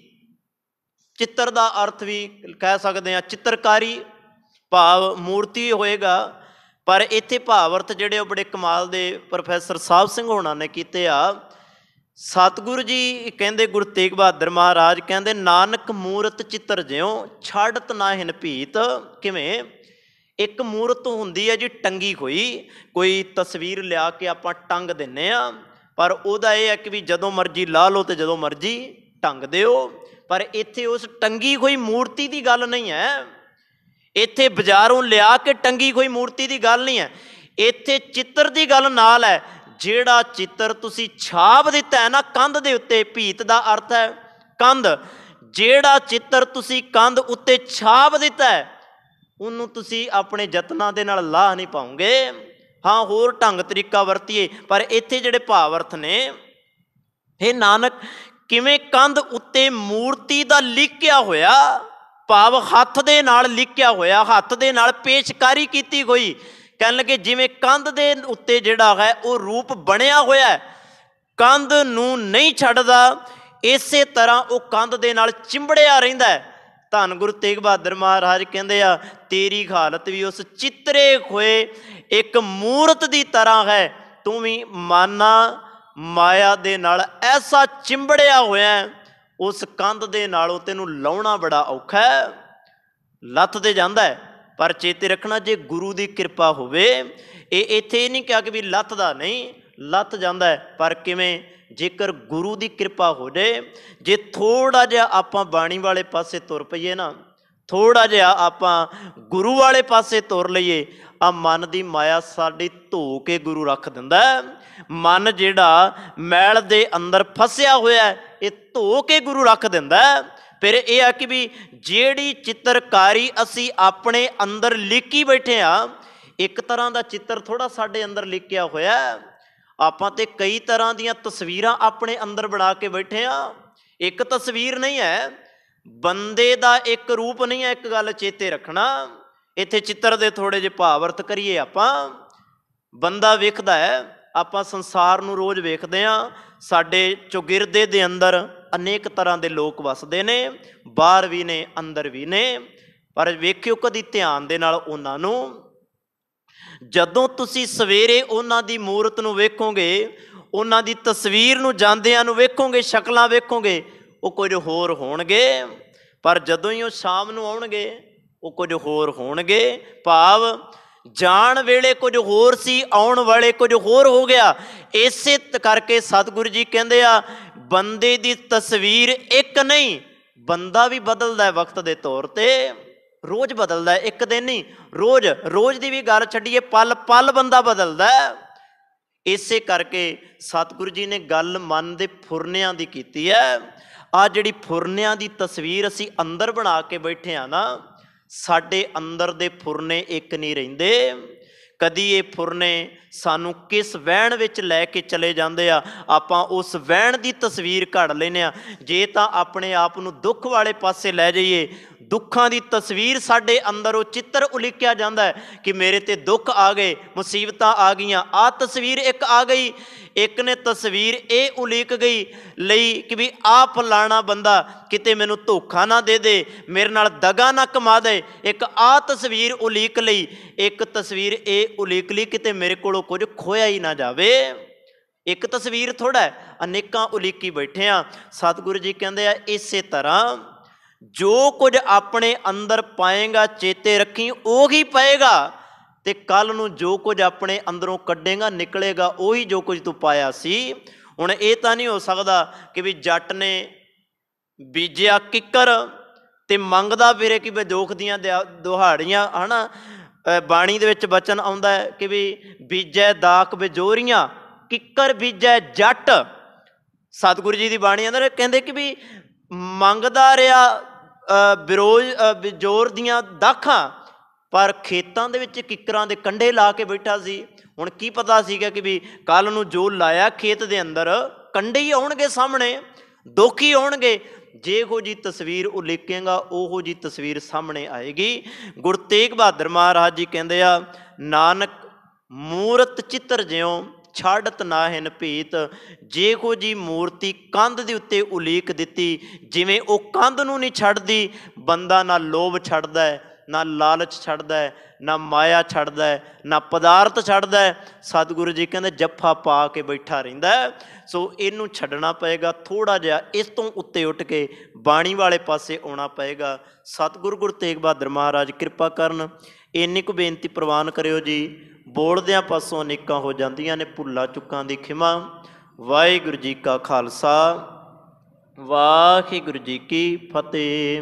ਚਿੱਤਰ ਦਾ ਅਰਥ ਵੀ ਕਹਿ ਸਕਦੇ ਹਾਂ ਚਿੱਤਰਕਾਰੀ, ਭਾਵ ਮੂਰਤੀ ਹੋਏਗਾ। ਪਰ ਇੱਥੇ ਭਾਵ ਅਰਥ ਜਿਹੜੇ ਉਹ ਬੜੇ ਕਮਾਲ ਦੇ ਪ੍ਰੋਫੈਸਰ ਸਾਹਿਬ ਸਿੰਘ ਹੋਣਾ ਨੇ ਕੀਤੇ ਆ। ਸਤਿਗੁਰੂ ਜੀ ਕਹਿੰਦੇ, ਗੁਰੂ ਤੇਗ ਬਹਾਦਰ ਮਹਾਰਾਜ ਕਹਿੰਦੇ ਨਾਨਕ ਮੂਰਤ ਚਿੱਤਰ ਜਿਉ ਛਾੜਤ ਨਾਹਿਨ ਭੀਤ। ਕਿਵੇਂ? ਇੱਕ ਮੂਰਤ ਹੁੰਦੀ ਹੈ ਜੀ ਟੰਗੀ ਹੋਈ, ਕੋਈ ਤਸਵੀਰ ਲਿਆ ਕੇ ਆਪਾਂ ਟੰਗ ਦਿੰਦੇ ਹਾਂ, ਪਰ ਉਹਦਾ ਇਹ ਹੈ ਕਿ ਵੀ ਜਦੋਂ ਮਰਜ਼ੀ ਲਾ ਲਓ ਅਤੇ ਜਦੋਂ ਮਰਜ਼ੀ ਟੰਗ ਦਿਓ। ਪਰ ਇੱਥੇ ਉਸ ਟੰਗੀ ਹੋਈ ਮੂਰਤੀ ਦੀ ਗੱਲ ਨਹੀਂ ਹੈ, ਇੱਥੇ ਬਾਜ਼ਾਰੋਂ ਲਿਆ ਕੇ ਟੰਗੀ ਹੋਈ ਮੂਰਤੀ ਦੀ ਗੱਲ ਨਹੀਂ ਹੈ, ਇੱਥੇ ਚਿੱਤਰ ਦੀ ਗੱਲ ਨਾਲ ਹੈ। ਜਿਹੜਾ ਚਿੱਤਰ ਤੁਸੀਂ ਛਾਪ ਦਿੱਤਾ ਹੈ ਨਾ ਕੰਧ ਦੇ ਉੱਤੇ, ਭੀਤ ਦਾ ਅਰਥ ਹੈ ਕੰਧ, ਜਿਹੜਾ ਚਿੱਤਰ ਤੁਸੀਂ ਕੰਧ ਉੱਤੇ ਛਾਪ ਦਿੱਤਾ ਹੈ ਉਹਨੂੰ ਤੁਸੀਂ ਆਪਣੇ ਯਤਨਾਂ ਦੇ ਨਾਲ ਲਾਹ ਨਹੀਂ ਪਾਓਗੇ। ਹਾਂ, ਹੋਰ ਢੰਗ ਤਰੀਕਾ ਵਰਤੀਏ, ਪਰ ਇੱਥੇ ਜਿਹੜੇ ਭਾਵ ਅਰਥ ਨੇ, ਇਹ ਨਾਨਕ ਕਿਵੇਂ ਕੰਧ ਉੱਤੇ ਮੂਰਤੀ ਦਾ ਲਿਖਿਆ ਹੋਇਆ, ਭਾਵ ਹੱਥ ਦੇ ਨਾਲ ਲਿਖਿਆ ਹੋਇਆ, ਹੱਥ ਦੇ ਨਾਲ ਪੇਸ਼ਕਾਰੀ ਕੀਤੀ ਹੋਈ। ਕਹਿਣ ਲੱਗੇ ਜਿਵੇਂ ਕੰਧ ਦੇ ਉੱਤੇ ਜਿਹੜਾ ਹੈ ਉਹ ਰੂਪ ਬਣਿਆ ਹੋਇਆ, ਕੰਧ ਨੂੰ ਨਹੀਂ ਛੱਡਦਾ, ਇਸੇ ਤਰ੍ਹਾਂ ਉਹ ਕੰਧ ਦੇ ਨਾਲ ਚਿੰਬੜਿਆ ਰਹਿੰਦਾ ਹੈ। ਧੰਨ ਗੁਰੂ ਤੇਗ ਬਹਾਦਰ ਮਹਾਰਾਜ ਕਹਿੰਦੇ ਆ, ਤੇਰੀ ਹਾਲਤ ਵੀ ਉਸ ਚਿੱਤਰੇ ਹੋਏ ਇੱਕ ਮੂਰਤ ਦੀ ਤਰ੍ਹਾਂ ਹੈ, ਤੂੰ ਵੀ ਮਾਨਾ ਮਾਇਆ ਦੇ ਨਾਲ ਐਸਾ ਚਿੰਬੜਿਆ ਹੋਇਆ, ਉਸ ਕੰਧ ਦੇ ਨਾਲੋਂ ਤੈਨੂੰ ਲਾਉਣਾ ਬੜਾ ਔਖਾ ਹੈ, ਲੱਥ ਤੇ ਜਾਂਦਾ ਹੈ। ਪਰ ਚੇਤੇ ਰੱਖਣਾ, ਜੇ ਗੁਰੂ ਦੀ ਕਿਰਪਾ ਹੋਵੇ, ਇਹ ਇੱਥੇ ਨਹੀਂ ਕਿਹਾ ਕਿ ਵੀ ਲੱਥਦਾ ਨਹੀਂ, ਲੱਥ ਜਾਂਦਾ ਹੈ। ਪਰ ਕਿਵੇਂ? ਜੇਕਰ ਗੁਰੂ ਦੀ ਕਿਰਪਾ ਹੋ ਜਾਏ, ਜੇ ਥੋੜ੍ਹਾ ਜਿਹਾ ਆਪਾਂ ਬਾਣੀ ਵਾਲੇ ਪਾਸੇ ਤੁਰ ਪਈਏ ਨਾ, ਥੋੜ੍ਹਾ ਜਿਹਾ ਆਪਾਂ ਗੁਰੂ ਵਾਲੇ ਪਾਸੇ ਤੁਰ ਲਈਏ, ਆ ਮਨ ਦੀ ਮਾਇਆ ਸਾਡੀ ਧੋ ਕੇ ਗੁਰੂ ਰੱਖ ਦਿੰਦਾ। ਮਨ ਜਿਹੜਾ ਮੈਲ ਦੇ ਅੰਦਰ ਫਸਿਆ ਹੋਇਆ, ਇਹ ਧੋ ਕੇ ਗੁਰੂ ਰੱਖ ਦਿੰਦਾ। ਫਿਰ ਇਹ ਆ ਕਿ ਵੀ ਜਿਹੜੀ ਚਿੱਤਰਕਾਰੀ ਅਸੀਂ ਆਪਣੇ ਅੰਦਰ ਲਿਖੀ ਬੈਠੇ ਹਾਂ, ਇੱਕ ਤਰ੍ਹਾਂ ਦਾ ਚਿੱਤਰ ਥੋੜ੍ਹਾ ਸਾਡੇ ਅੰਦਰ ਲਿਖਿਆ ਹੋਇਆ, ਆਪਾਂ ਤੇ ਕਈ ਤਰ੍ਹਾਂ ਦੀਆਂ ਤਸਵੀਰਾਂ ਆਪਣੇ ਅੰਦਰ ਬਣਾ ਕੇ ਬੈਠੇ ਹਾਂ। ਇੱਕ ਤਸਵੀਰ ਨਹੀਂ ਹੈ, ਬੰਦੇ ਦਾ ਇੱਕ ਰੂਪ ਨਹੀਂ ਹੈ। ਇੱਕ ਗੱਲ ਚੇਤੇ ਰੱਖਣਾ, ਇੱਥੇ ਚਿੱਤਰ ਦੇ ਥੋੜ੍ਹੇ ਜਿਹੇ ਭਾਵ ਅਰਥ ਕਰੀਏ। ਆਪਾਂ ਬੰਦਾ ਵੇਖਦਾ ਹੈ, ਆਪਾਂ ਸੰਸਾਰ ਨੂੰ ਰੋਜ਼ ਵੇਖਦੇ ਹਾਂ, ਸਾਡੇ ਚੌਗਿਰਦੇ ਦੇ ਅੰਦਰ ਅਨੇਕ ਤਰ੍ਹਾਂ ਦੇ ਲੋਕ ਵਸਦੇ ਨੇ, ਬਾਹਰ ਵੀ ਨੇ ਅੰਦਰ ਵੀ ਨੇ। ਪਰ ਵੇਖਿਓ ਕਦੀ ਧਿਆਨ ਦੇ ਨਾਲ ਉਹਨਾਂ ਨੂੰ, ਜਦੋਂ ਤੁਸੀਂ ਸਵੇਰੇ ਉਹਨਾਂ ਦੀ ਮੂਰਤ ਨੂੰ ਵੇਖੋਗੇ, ਉਹਨਾਂ ਦੀ ਤਸਵੀਰ ਨੂੰ ਜਾਂਦਿਆਂ ਨੂੰ ਵੇਖੋਗੇ, ਸ਼ਕਲਾਂ ਵੇਖੋਗੇ, ਉਹ ਕੁਝ ਹੋਰ ਹੋਣਗੇ। ਪਰ ਜਦੋਂ ਹੀ ਉਹ ਸ਼ਾਮ ਨੂੰ ਆਉਣਗੇ, ਉਹ ਕੁਝ ਹੋਰ ਹੋਣਗੇ। ਭਾਵ ਜਾਣ ਵੇਲੇ ਕੁਝ ਹੋਰ ਸੀ, ਆਉਣ ਵਾਲੇ ਕੁਝ ਹੋਰ ਹੋ ਗਿਆ। ਇਸੇ ਕਰਕੇ ਸਤਿਗੁਰੂ ਜੀ ਕਹਿੰਦੇ ਆ, ਬੰਦੇ ਦੀ ਤਸਵੀਰ ਇੱਕ ਨਹੀਂ, ਬੰਦਾ ਵੀ ਬਦਲਦਾ ਹੈ ਵਕਤ ਦੇ ਤੌਰ 'ਤੇ, ਰੋਜ਼ ਬਦਲਦਾ, ਇੱਕ ਦਿਨ ਨਹੀਂ, ਰੋਜ਼। ਰੋਜ਼ ਦੀ ਵੀ ਗੱਲ ਛੱਡੀਏ, ਪਲ ਪਲ ਬੰਦਾ ਬਦਲਦਾ। ਇਸੇ ਕਰਕੇ ਸਤਿਗੁਰੂ ਜੀ ਨੇ ਗੱਲ ਮਨ ਦੇ ਫੁਰਨਿਆਂ ਦੀ ਕੀਤੀ ਹੈ। ਆਹ ਜਿਹੜੀ ਫੁਰਨਿਆਂ ਦੀ ਤਸਵੀਰ ਅਸੀਂ ਅੰਦਰ ਬਣਾ ਕੇ ਬੈਠੇ ਹਾਂ ਨਾ, ਸਾਡੇ ਅੰਦਰ ਦੇ ਫੁਰਨੇ ਇੱਕ ਨਹੀਂ ਰਹਿੰਦੇ। ਕਦੀ ਇਹ ਫੁਰਨੇ ਸਾਨੂੰ ਕਿਸ ਵਹਿਣ ਵਿੱਚ ਲੈ ਕੇ ਚਲੇ ਜਾਂਦੇ ਆ, ਆਪਾਂ ਉਸ ਵਹਿਣ ਦੀ ਤਸਵੀਰ ਘੜ ਲੈਂਦੇ ਹਾਂ। ਜੇ ਤਾਂ ਆਪਣੇ ਆਪ ਨੂੰ ਦੁੱਖ ਵਾਲੇ ਪਾਸੇ ਲੈ ਜਾਈਏ, ਦੁੱਖਾਂ ਦੀ ਤਸਵੀਰ ਸਾਡੇ ਅੰਦਰ ਉਹ ਚਿੱਤਰ ਉਲੀਕਿਆ ਜਾਂਦਾ ਹੈ ਕਿ ਮੇਰੇ ਤੇ ਦੁੱਖ ਆ ਗਏ, ਮੁਸੀਬਤਾਂ ਆ ਗਈਆਂ, ਆਹ ਤਸਵੀਰ ਇੱਕ ਆ ਗਈ। ਇੱਕ ਨੇ ਤਸਵੀਰ ਇਹ ਉਲੀਕ ਗਈ ਲਈ ਕਿ ਵੀ ਆਹ ਫਲਾਣਾ ਬੰਦਾ ਕਿਤੇ ਮੈਨੂੰ ਧੋਖਾ ਨਾ ਦੇ ਦੇ, ਮੇਰੇ ਨਾਲ ਦਗਾ ਨਾ ਕਮਾ ਦੇ। ਇੱਕ ਆਹ ਤਸਵੀਰ ਉਲੀਕ ਲਈ, ਇੱਕ ਤਸਵੀਰ ਇਹ ਉਲੀਕ ਲਈ ਕਿਤੇ ਮੇਰੇ ਕੋਲੋਂ ਕੁਝ ਖੋਇਆ ਹੀ ਨਾ ਜਾਵੇ। ਇੱਕ ਤਸਵੀਰ ਥੋੜ੍ਹਾ, ਅਨੇਕਾਂ ਉਲੀਕੀ ਬੈਠੇ ਆ। ਸਤਿਗੁਰੂ ਜੀ ਕਹਿੰਦੇ ਆ, ਇਸੇ ਤਰ੍ਹਾਂ ਜੋ ਕੁਝ ਆਪਣੇ ਅੰਦਰ ਪਾਏਗਾ ਚੇਤੇ ਰੱਖੀ, ਉਹੀ ਪਏਗਾ, ਤੇ ਕੱਲ੍ਹ ਨੂੰ ਜੋ ਕੁਝ ਆਪਣੇ ਅੰਦਰੋਂ ਕੱਢੇਗਾ ਨਿਕਲੇਗਾ ਉਹੀ ਜੋ ਕੁਝ ਤੂੰ ਪਾਇਆ ਸੀ। ਹੁਣ ਇਹ ਤਾਂ ਨਹੀਂ ਹੋ ਸਕਦਾ ਕਿ ਵੀ ਜੱਟ ਨੇ ਬੀਜਿਆ ਕਿੱਕਰ ਤੇ ਮੰਗਦਾ ਫਿਰੇ ਕਿ ਬਜੋਖ ਦੀਆਂ ਦੁਹਾੜੀਆਂ, ਹੈ ਨਾ। ਬਾਣੀ ਦੇ ਵਿੱਚ ਬਚਨ ਆਉਂਦਾ ਹੈ ਕਿ ਵੀ ਬੀਜੈ ਦਾਖ ਬਜੋਰੀਆਂ, ਕਿੱਕਰ ਬੀਜੈ ਜੱਟ। ਸਤਿਗੁਰੂ ਜੀ ਦੀ ਬਾਣੀ ਅੰਦਰ ਕਹਿੰਦੇ ਕਿ ਵੀ ਮੰਗਦਾ ਰਿਹਾ ਬਿਜੋਰ ਦੀਆਂ ਦਾਖਾਂ, ਪਰ ਖੇਤਾਂ ਦੇ ਵਿੱਚ ਕਿੱਕਰਾਂ ਦੇ ਕੰਢੇ ਲਾ ਕੇ ਬੈਠਾ ਸੀ। ਹੁਣ ਕੀ ਪਤਾ ਸੀਗਾ ਕਿ ਵੀ ਕੱਲ ਨੂੰ ਜੋ ਲਾਇਆ ਖੇਤ ਦੇ ਅੰਦਰ ਕੰਢੇ ਹੀ ਆਉਣਗੇ ਸਾਹਮਣੇ, ਦੁੱਖ ਹੀ ਆਉਣਗੇ। ਜਿਹੋ ਜੀ ਤਸਵੀਰ ਉਲੀਕੇਗਾ ਉਹੋ ਜੀ ਤਸਵੀਰ ਸਾਹਮਣੇ ਆਏਗੀ। ਗੁਰੂ ਤੇਗ ਬਹਾਦਰ ਮਹਾਰਾਜ ਜੀ ਕਹਿੰਦੇ ਆ, ਨਾਨਕ ਮੂਰਤ ਚਿੱਤਰ ਜਿਉਂ ਛਾੜਤ ਨਾਹਿਨ ਭੀਤ। ਜਿਹੋ ਜੀ ਮੂਰਤੀ ਕੰਧ ਦੇ ਉੱਤੇ ਉਲੀਕ ਦਿੱਤੀ, ਜਿਵੇਂ ਉਹ ਕੰਧ ਨੂੰ ਨਹੀਂ ਛੱਡਦੀ, ਬੰਦਾ ਨਾ ਲੋਭ ਛੱਡਦਾ ਹੈ, ਨਾ ਲਾਲਚ ਛੱਡਦਾ ਹੈ, ਨਾ ਮਾਇਆ ਛੱਡਦਾ ਹੈ, ਨਾ ਪਦਾਰਥ ਛੱਡਦਾ ਹੈ। ਸਤਿਗੁਰੂ ਜੀ ਕਹਿੰਦੇ ਜੱਫਾ ਪਾ ਕੇ ਬੈਠਾ ਰਹਿੰਦਾ ਹੈ। ਸੋ ਇਹਨੂੰ ਛੱਡਣਾ ਪਏਗਾ ਥੋੜ੍ਹਾ ਜਿਹਾ, ਇਸ ਤੋਂ ਉੱਤੇ ਉੱਠ ਕੇ ਬਾਣੀ ਵਾਲੇ ਪਾਸੇ ਆਉਣਾ ਪਏਗਾ। ਸਤਿਗੁਰੂ ਗੁਰੂ ਤੇਗ ਬਹਾਦਰ ਮਹਾਰਾਜ ਕਿਰਪਾ ਕਰਨ। ਇੰਨੀ ਕੁ ਬੇਨਤੀ ਪ੍ਰਵਾਨ ਕਰਿਓ ਜੀ। ਬੋਲਦਿਆਂ ਪਾਸੋਂ ਅਨੇਕਾਂ ਹੋ ਜਾਂਦੀਆਂ ਨੇ, ਭੁੱਲਾਂ ਚੁੱਕਾਂ ਦੀ ਖਿਮਾ। ਵਾਹਿਗੁਰੂ ਜੀ ਕਾ ਖਾਲਸਾ, ਵਾਹਿਗੁਰੂ ਜੀ ਕੀ ਫਤਿਹ।